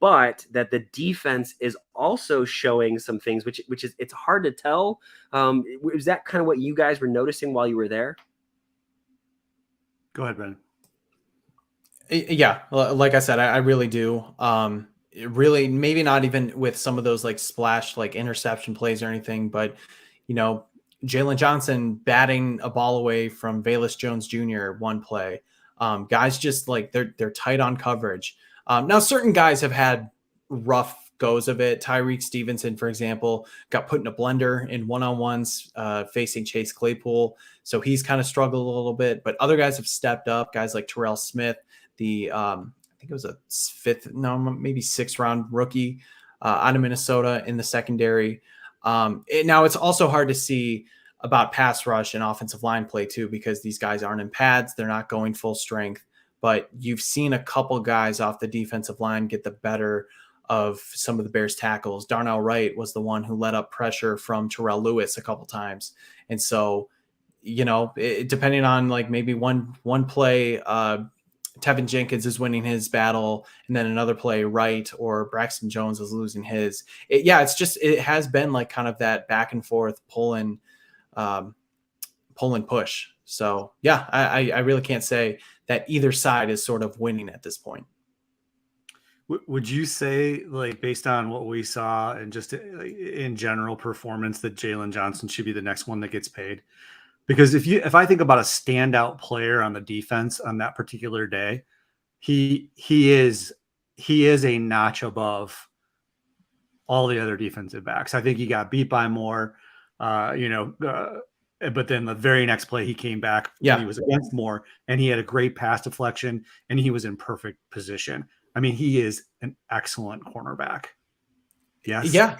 but that the defense is also showing some things, which is, it's hard to tell. Was that kind of what you guys were noticing while you were there? Go ahead, Brendan. Yeah, like I said, I really do. Really, maybe not even with some of those like splash, like interception plays or anything, but Jalen Johnson batting a ball away from Velus Jones Jr. one play. Guys just like they're tight on coverage. Now, certain guys have had rough goes of it. Tyreek Stevenson, for example, got put in a blender in one-on-ones facing Chase Claypool. So he's kind of struggled a little bit, but other guys have stepped up. Guys like Terrell Smith, I think it was a maybe 6th round rookie out of Minnesota in the secondary. Now it's also hard to see about pass rush and offensive line play too, because these guys aren't in pads. They're not going full strength. But you've seen a couple guys off the defensive line get the better of some of the Bears tackles. Darnell Wright was the one who let up pressure from Terrell Lewis a couple times. And so, depending on like maybe one play, Tevin Jenkins is winning his battle, and then another play, Wright or Braxton Jones is losing his. It has been like kind of that back and forth pull and push. So yeah, I really can't say that either side is sort of winning at this point. Would you say, like, based on what we saw and just in general performance, that Jalen Johnson should be the next one that gets paid? Because if I think about a standout player on the defense on that particular day, he is a notch above all the other defensive backs. I think he got beat by Moore, but then the very next play he came back. Yeah, he was against Moore, and he had a great pass deflection, and he was in perfect position. I mean, he is an excellent cornerback. Yes. Yeah.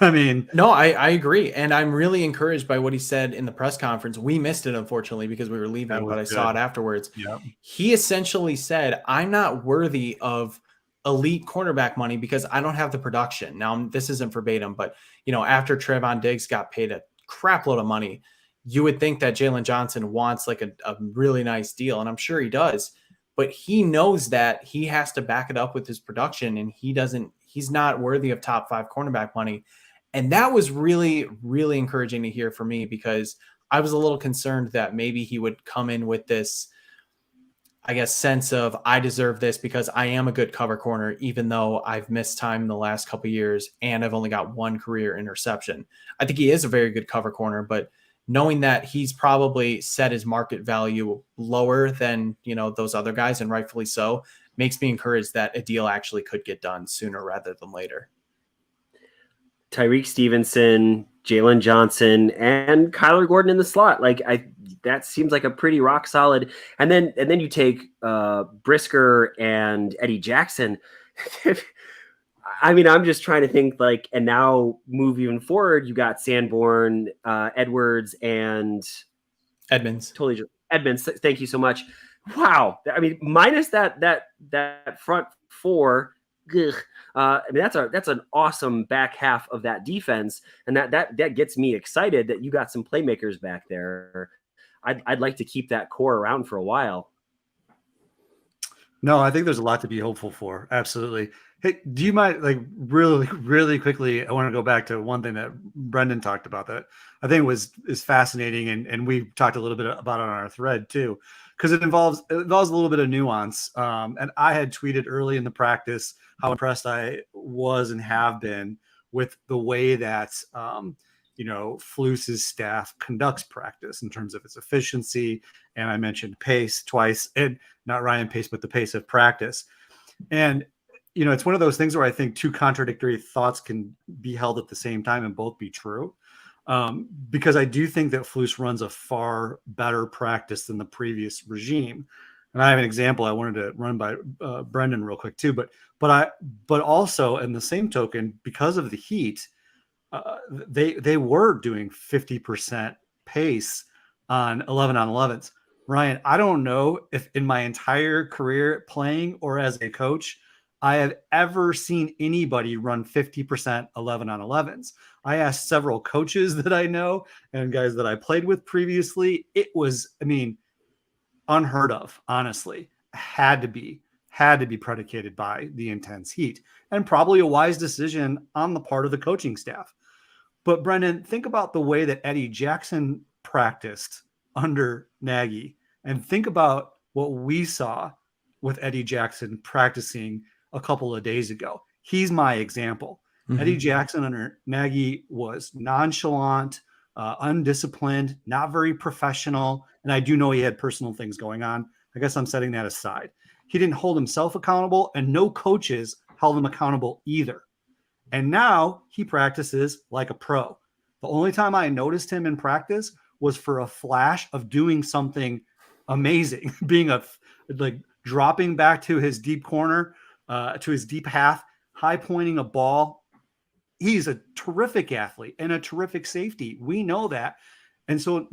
I mean, no, I agree. And I'm really encouraged by what he said in the press conference. We missed it, unfortunately, because we were leaving, but I saw it afterwards. Yep. He essentially said, I'm not worthy of elite cornerback money because I don't have the production. Now, this isn't verbatim, but, after Trevon Diggs got paid a crap load of money, you would think that Jalen Johnson wants like a really nice deal. And I'm sure he does. But he knows that he has to back it up with his production, and he's not worthy of top 5 cornerback money. And that was really, really encouraging to hear for me, because I was a little concerned that maybe he would come in with this, I guess, sense of I deserve this because I am a good cover corner, even though I've missed time in the last couple of years and I've only got 1 career interception. I think he is a very good cover corner, but knowing that he's probably set his market value lower than, those other guys, and rightfully so, makes me encouraged that a deal actually could get done sooner rather than later. Tyreek Stevenson, Jalen Johnson, and Kyler Gordon in the slot. Like, that seems like a pretty rock solid. And then you take Brisker and Eddie Jackson. I mean, I'm just trying to think like, and now move even forward. You got Sanborn, Edwards, and Edmonds. Totally, Edmonds. Thank you so much. Wow. I mean, minus that front four. I mean, that's an awesome back half of that defense, and that gets me excited that you got some playmakers back there. I'd like to keep that core around for a while. No, I think there's a lot to be hopeful for. Absolutely. Hey, do you mind, like, really, really quickly? I want to go back to one thing that Brendan talked about that I think is fascinating, and we talked a little bit about it on our thread too, because it involves a little bit of nuance. And I had tweeted early in the practice how impressed I was and have been with the way that Flus's staff conducts practice in terms of its efficiency. And I mentioned pace twice, and not Ryan Pace, but the pace of practice. And it's one of those things where I think two contradictory thoughts can be held at the same time and both be true. Because I do think that Flus runs a far better practice than the previous regime. And I have an example I wanted to run by Brendan real quick too. But also in the same token, because of the heat, they were doing 50% pace on 11-on-11s. Ryan, I don't know if in my entire career playing or as a coach, I have ever seen anybody run 50% 11-on-11s. I asked several coaches that I know and guys that I played with previously. It was, unheard of, honestly. Had to be predicated by the intense heat, and probably a wise decision on the part of the coaching staff. But Brendan, think about the way that Eddie Jackson practiced under Nagy, and think about what we saw with Eddie Jackson practicing a couple of days ago. He's my example. Mm-hmm. Eddie Jackson under Nagy was nonchalant, undisciplined, not very professional. And I do know he had personal things going on. I guess I'm setting that aside. He didn't hold himself accountable, and no coaches held him accountable either. And now he practices like a pro. The only time I noticed him in practice was for a flash of doing something amazing, dropping back to his deep corner, to his deep half, high pointing a ball. He's a terrific athlete and a terrific safety. We know that. And so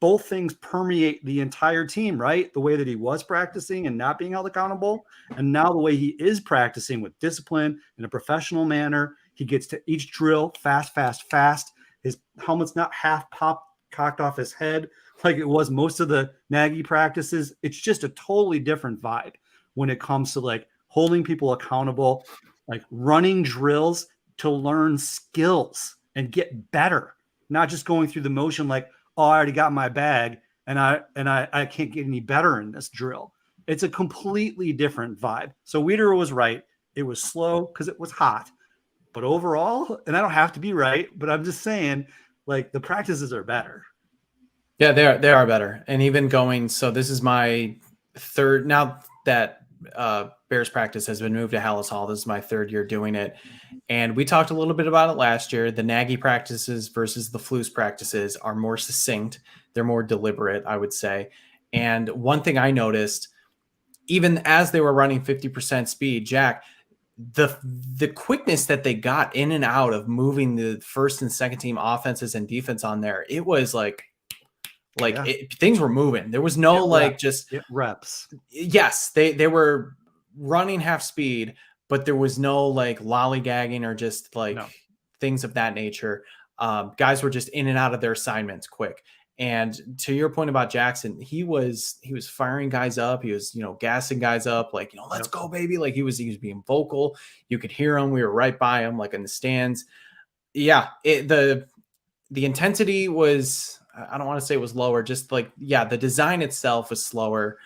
both things permeate the entire team, right? The way that he was practicing and not being held accountable, and now the way he is practicing with discipline in a professional manner. He gets to each drill fast. His helmet's not half cocked off his head like it was most of the Nagy practices. It's just a totally different vibe when it comes to holding people accountable, running drills to learn skills and get better, not just going through the motion I already got my bag and I can't get any better in this drill. It's a completely different vibe. So Wiederer was right. It was slow because it was hot. But overall, and I don't have to be right, but I'm just saying, the practices are better. Yeah, they are better. And even so this is my third, now that Bears practice has been moved to Hallis Hall. This is my third year doing it. And we talked a little bit about it last year. The Nagy practices versus the Flus practices are more succinct. They're more deliberate, I would say. And one thing I noticed, even as they were running 50% speed, Jack, the quickness that they got in and out of moving the first and second team offenses and defense on there, it was things were moving. There was no just reps. Yes, they were running half speed, but there was no lollygagging or just things of that nature. Guys were just in and out of their assignments quick. And to your point about Jackson, he was firing guys up. He was, gassing guys up, let's go, baby. He was being vocal. You could hear him. We were right by him, in the stands. Yeah. The intensity was, I don't want to say it was lower, just the design itself was slower.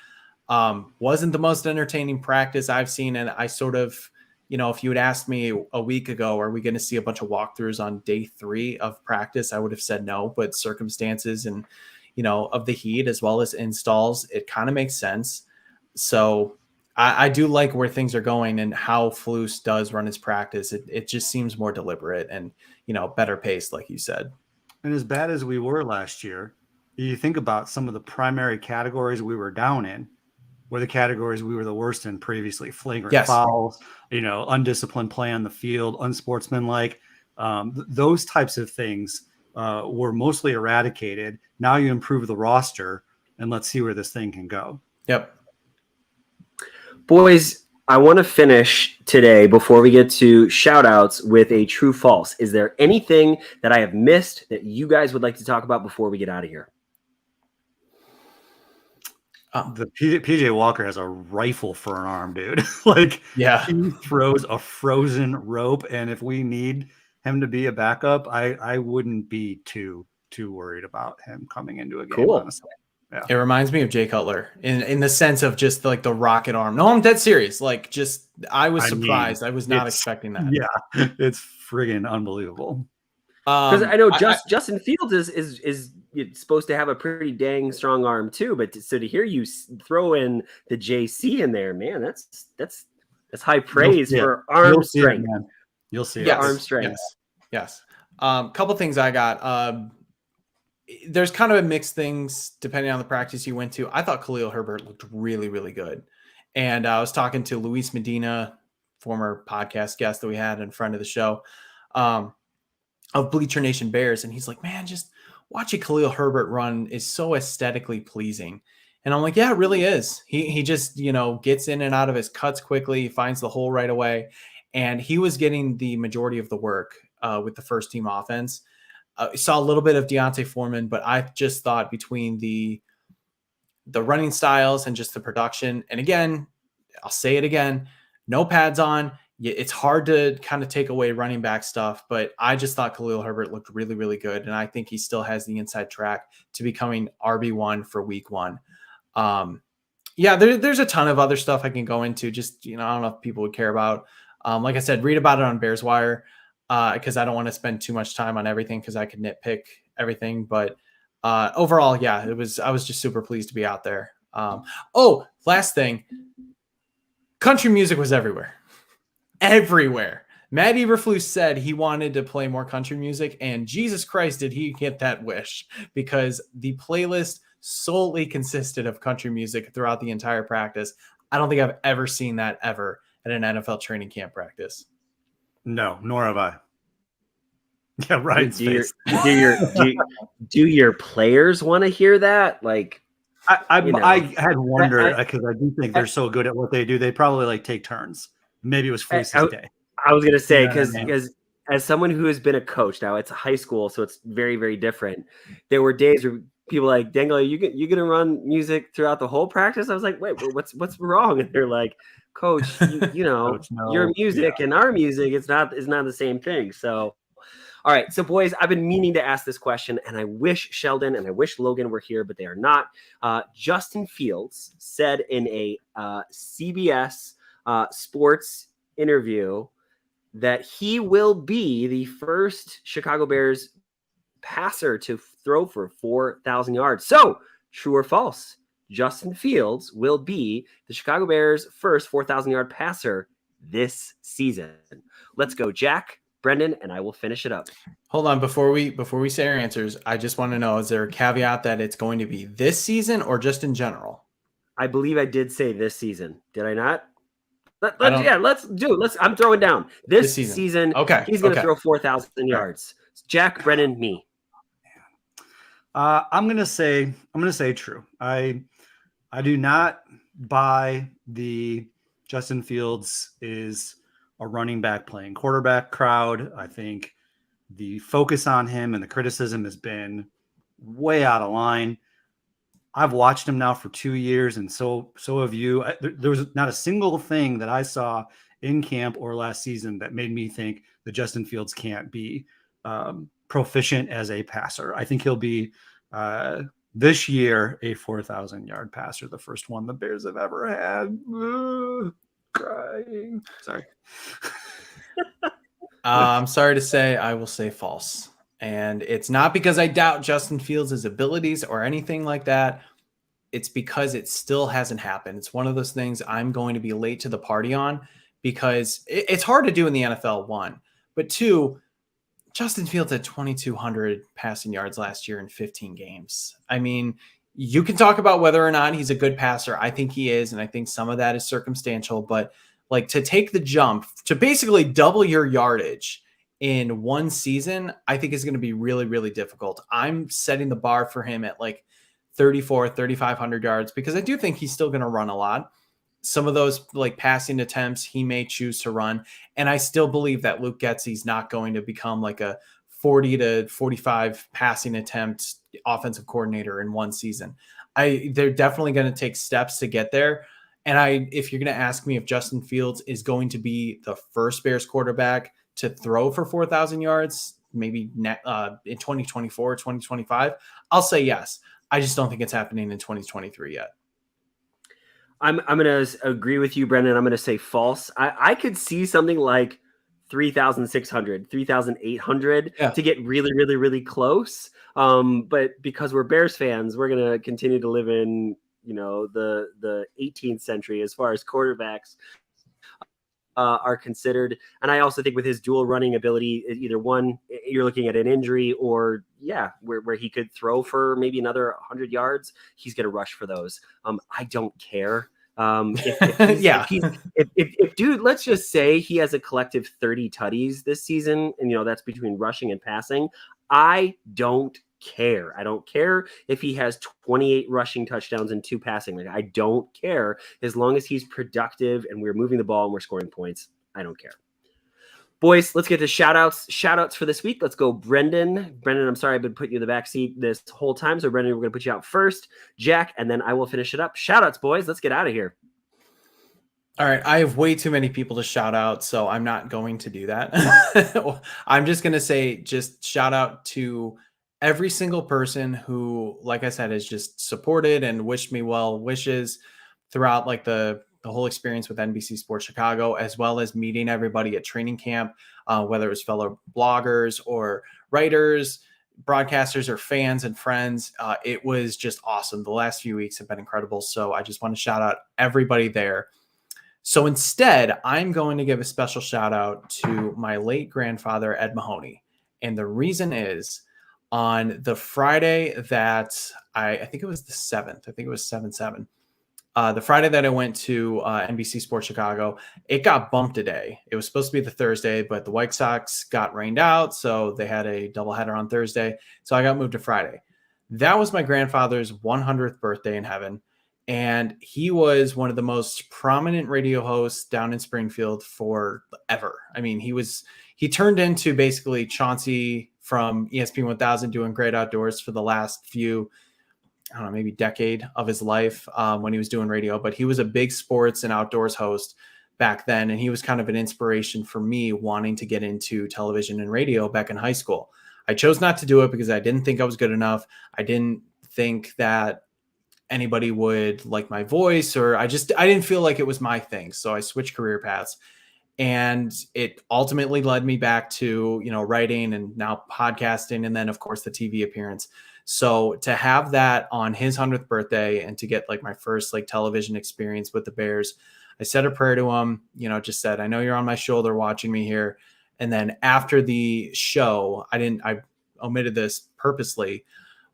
Wasn't the most entertaining practice I've seen. And I sort of, if you had asked me a week ago, are we going to see a bunch of walkthroughs on day 3 of practice? I would have said no, but circumstances and, of the heat as well as installs, it kind of makes sense. So I do like where things are going and how Flus does run his practice. It just seems more deliberate and, better paced, like you said. And as bad as we were last year, you think about some of the primary categories we were down in, were the categories we were the worst in previously: flagrant fouls, undisciplined play on the field, unsportsmanlike. Those types of things were mostly eradicated. Now you improve the roster, and let's see where this thing can go. Yep. Boys, I want to finish today before we get to shout outs with a true false. Is there anything that I have missed that you guys would like to talk about before we get out of here? The PJ Walker has a rifle for an arm, dude. Like, yeah, he throws a frozen rope, and if we need him to be a backup, I wouldn't be too worried about him coming into a game. Cool. Honestly. Yeah. It reminds me of Jay Cutler in the sense of just like the rocket arm. No, I'm dead serious. Like, just I was surprised. I was not expecting that. Yeah, it's friggin' unbelievable. Because I know Justin Fields is supposed to have a pretty dang strong arm too. But so to hear you throw in the JC in there, man, that's high praise for arm strength. You'll see it. Arm strength. Yes. Couple things I got. There's kind of a mixed things depending on the practice you went to. I thought Khalil Herbert looked really, really good. And I was talking to Luis Medina, former podcast guest that we had in front of the show, of Bleacher Nation Bears. And he's like, man, just watching Khalil Herbert run is so aesthetically pleasing. And I'm like, yeah, it really is. He just, gets in and out of his cuts quickly, finds the hole right away. And he was getting the majority of the work with the first team offense. Saw a little bit of Deontay Foreman, but I just thought between the running styles and just the production, and again, I'll say it again, no pads on. It's hard to kind of take away running back stuff, but I just thought Khalil Herbert looked really, really good, and I think he still has the inside track to becoming RB1 for week 1. There's a ton of other stuff I can go into. Just, I don't know if people would care about. Like I said, read about it on Bears Wire. Because I don't want to spend too much time on everything because I could nitpick everything. But overall, yeah, I was just super pleased to be out there. Last thing. Country music was everywhere. Everywhere. Matt Eberflus said he wanted to play more country music, and Jesus Christ, did he get that wish, because the playlist solely consisted of country music throughout the entire practice. I don't think I've ever seen that ever at an NFL training camp practice. No, nor have I. Yeah, right. Do your players want to hear that? Like, I had wondered because I do think they're so good at what they do. They probably take turns. Maybe it was Fleece's day. I was gonna say because as someone who has been a coach now, it's a high school, so it's very, very different. There were days where people were like, Dangle, you gonna run music throughout the whole practice? I was like, wait, what's wrong? And they're like, Coach, Coach, no. Your music and our music, it's not the same thing. So, all right. So, boys, I've been meaning to ask this question, and I wish Sheldon and I wish Logan were here, but they are not. Justin Fields said in a CBS sports interview that he will be the first Chicago Bears passer to throw for 4,000 yards. So, true or false? Justin Fields will be the Chicago Bears' first 4,000-yard passer this season. Let's go, Jack, Brendan, and I will finish it up. Hold on, before we say our answers, I just want to know, is there a caveat that it's going to be this season or just in general? I believe I did say this season. Did I not? Let's do it. I'm throwing down this season. Okay. He's going to throw 4,000 yards. Jack, Brendan, me. I'm gonna say true. I do not buy the Justin Fields is a running back playing quarterback crowd. I think the focus on him and the criticism has been way out of line. I've watched him now for 2 years, and so have you. There was not a single thing that I saw in camp or last season that made me think that Justin Fields can't be proficient as a passer. I think he'll be this year a 4,000-yard passer, the first one the Bears have ever had. Crying. Sorry. I'm sorry to say, I will say false. And it's not because I doubt Justin Fields' abilities or anything like that. It's because it still hasn't happened. It's one of those things I'm going to be late to the party on because it's hard to do in the NFL, 1. But 2, Justin Fields had 2,200 passing yards last year in 15 games. I mean, you can talk about whether or not he's a good passer. I think he is, and I think some of that is circumstantial. But like to take the jump to basically double your yardage in one season, I think is going to be really, really difficult. I'm setting the bar for him at like 3,500 yards because I do think he's still going to run a lot. Some of those like passing attempts he may choose to run. And I still believe that Luke Getsy's not going to become like a 40 to 45 passing attempt offensive coordinator in one season. They're definitely going to take steps to get there. And if you're going to ask me if Justin Fields is going to be the first Bears quarterback to throw for 4,000 yards, maybe in 2024, 2025, I'll say yes. I just don't think it's happening in 2023 yet. I'm going to agree with you, Brendan. I'm going to say false. I could see something like 3,600, 3,800 to get really, really, really close. But because we're Bears fans, we're going to continue to live in, the 18th century as far as quarterbacks are considered. And I also think with his dual running ability, either one, you're looking at an injury or where he could throw for maybe another 100 yards. He's going to rush for those. I don't care. If dude, let's just say he has a collective 30 tutties this season, and that's between rushing and passing. I don't care. I don't care if he has 28 rushing touchdowns and 2 passing. Like, I don't care as long as he's productive and we're moving the ball and we're scoring points. I don't care. Boys, let's get to shout outs for this week. Let's go. Brendan, I'm sorry I've been putting you in the back seat this whole time. So Brendan, we're going to put you out first. Jack, and then I will finish it up. Shout outs, boys. Let's get out of here. All right. I have way too many people to shout out, so I'm not going to do that. I'm just going to say just shout out to every single person who, like I said, has just supported and wished me well wishes throughout like the whole experience with NBC Sports Chicago, as well as meeting everybody at training camp, whether it was fellow bloggers or writers, broadcasters, or fans and friends. It was just awesome. The last few weeks have been incredible. So I just want to shout out everybody there. So instead, I'm going to give a special shout out to my late grandfather, Ed Mahoney. And the reason is on the Friday that I think it was the 7th, I think it was 7/7. The Friday that I went to NBC Sports Chicago, it got bumped a day. It was supposed to be the Thursday, but the White Sox got rained out, so they had a doubleheader on Thursday. So I got moved to Friday. That was my grandfather's 100th birthday in heaven, and he was one of the most prominent radio hosts down in Springfield forever. I mean, he turned into basically Chauncey from ESPN 1000 doing Great Outdoors for the last few, I don't know, maybe decade of his life when he was doing radio, but he was a big sports and outdoors host back then. And he was kind of an inspiration for me wanting to get into television and radio back in high school. I chose not to do it because I didn't think I was good enough. I didn't think that anybody would like my voice, or I didn't feel like it was my thing. So I switched career paths, and it ultimately led me back to, writing and now podcasting. And then of course the TV appearance. So to have that on his 100th birthday and to get like my first like television experience with the Bears, I said a prayer to him, just said, I know you're on my shoulder watching me here. And then after the show, I omitted this purposely,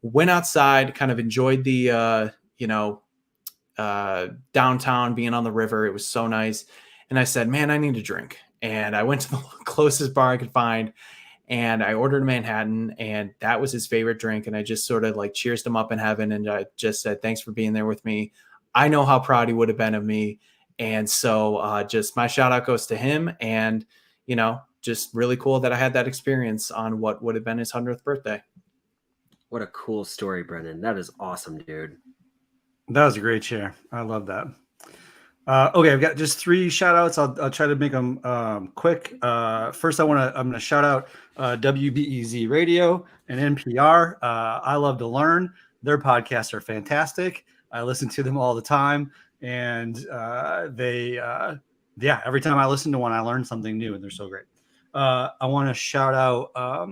went outside, kind of enjoyed the, downtown, being on the river. It was so nice. And I said, man, I need a drink. And I went to the closest bar I could find, and I ordered a Manhattan, and that was his favorite drink. And I just sort of like cheersed him up in heaven. And I just said, thanks for being there with me. I know how proud he would have been of me. And so just my shout out goes to him, and, just really cool that I had that experience on what would have been his 100th birthday. What a cool story, Brendan. That is awesome, dude. That was a great share. I love that. Okay, I've got just 3 shout outs. I'll try to make them quick. First, I'm going to shout out WBEZ Radio and NPR. I love to learn. Their podcasts are fantastic. I listen to them all the time, and every time I listen to one, I learn something new, and they're so great. I want to shout out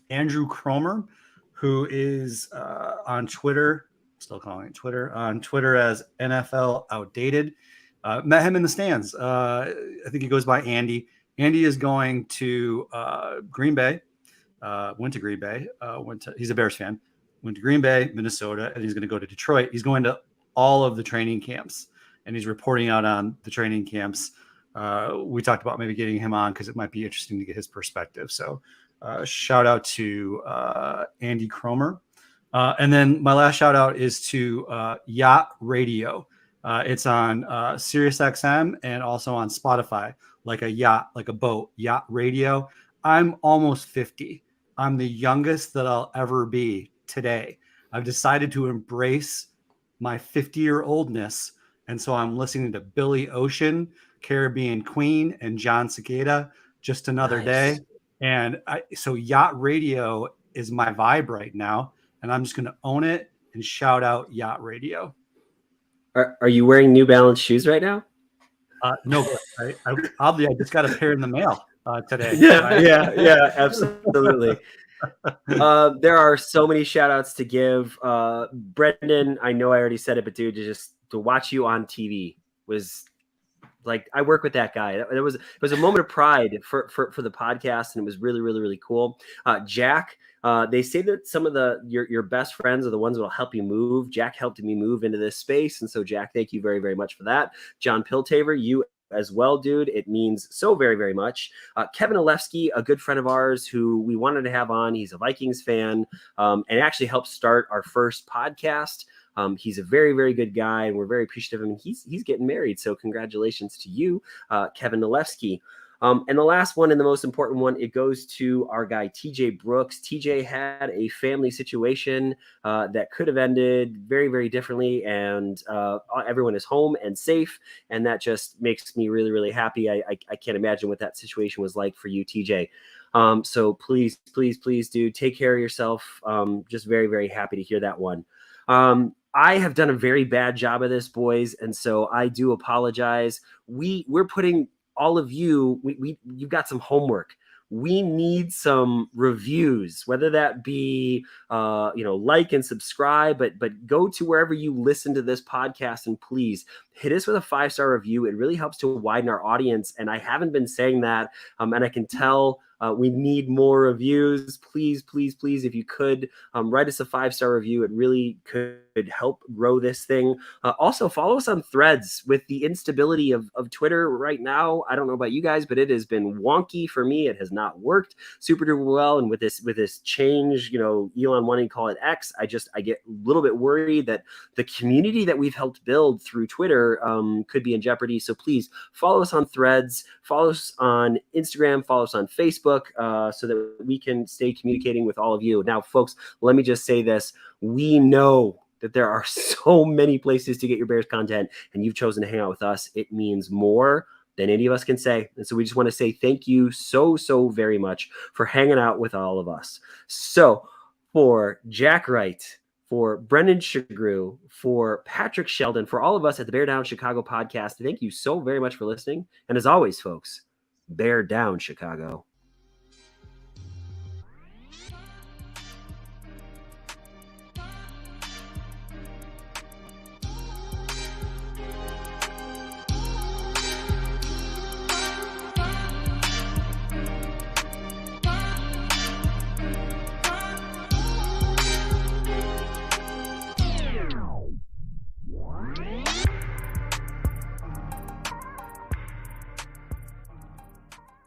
Andrew Cromer, who is on Twitter. Still calling it Twitter, on Twitter as NFL Outdated. Met him in the stands. I think he goes by Andy. Andy is going to Green Bay went to Green Bay, he's a Bears fan, went to Green Bay, Minnesota, and he's going to go to Detroit. He's going to all of the training camps, and he's reporting out on the training camps. We talked about maybe getting him on because it might be interesting to get his perspective. So shout out to Andy Cromer. And then my last shout out is to Yacht Radio. It's on Sirius XM and also on Spotify, like a yacht, like a boat, Yacht Radio. I'm almost 50. I'm the youngest that I'll ever be today. I've decided to embrace my 50-year-oldness. And so I'm listening to Billy Ocean, Caribbean Queen, and John Cicada, Just Another Day. And so Yacht Radio is my vibe right now. And I'm just going to own it and shout out Yacht Radio. Are you wearing New Balance shoes right now? No, but oddly, I just got a pair in the mail today. Yeah, absolutely. There are so many shout outs to give. Brendan, I know I already said it, but dude, to watch you on TV was like, I work with that guy. It was a moment of pride for the podcast, and it was really, really, really cool. Jack, they say that some of your best friends are the ones that will help you move. Jack helped me move into this space, and so Jack, thank you very, very much for that. John Piltaver, you as well, dude. It means so very, very much. Kevin Olefsky, a good friend of ours who we wanted to have on. He's a Vikings fan, and actually helped start our first podcast. He's a very, very good guy, and we're very appreciative of him. He's getting married, so congratulations to you, Kevin Olefsky. And the last one and the most important one, it goes to our guy, TJ Brooks. TJ had a family situation that could have ended very, very differently, and everyone is home and safe, and that just makes me really, really happy. I can't imagine what that situation was like for you, TJ. So please, please, please do take care of yourself. Just very, very happy to hear that one. I have done a very bad job of this, boys, and so I do apologize. We're putting all of you, you've got some homework. We need some reviews, whether that be, like and subscribe, but go to wherever you listen to this podcast and please hit us with a 5-star review. It really helps to widen our audience. And I haven't been saying that. And I can tell we need more reviews. Please, please, please, if you could write us a 5-star review, it really could help grow this thing. Also, follow us on Threads. With the instability of Twitter right now, I don't know about you guys, but it has been wonky for me. It has not worked super duper well. And with this change, Elon wanting to call it X, I get a little bit worried that the community that we've helped build through Twitter could be in jeopardy. So please follow us on Threads, follow us on Instagram, follow us on Facebook, so that we can stay communicating with all of you. Now, folks, let me just say this. We know that there are so many places to get your Bears content, and you've chosen to hang out with us. It means more than any of us can say. And so we just want to say thank you so, so very much for hanging out with all of us. So for Jack Wright, for Brendan Shagrew, for Patrick Sheldon, for all of us at the Bear Down Chicago podcast, thank you so very much for listening. And as always, folks, Bear Down Chicago.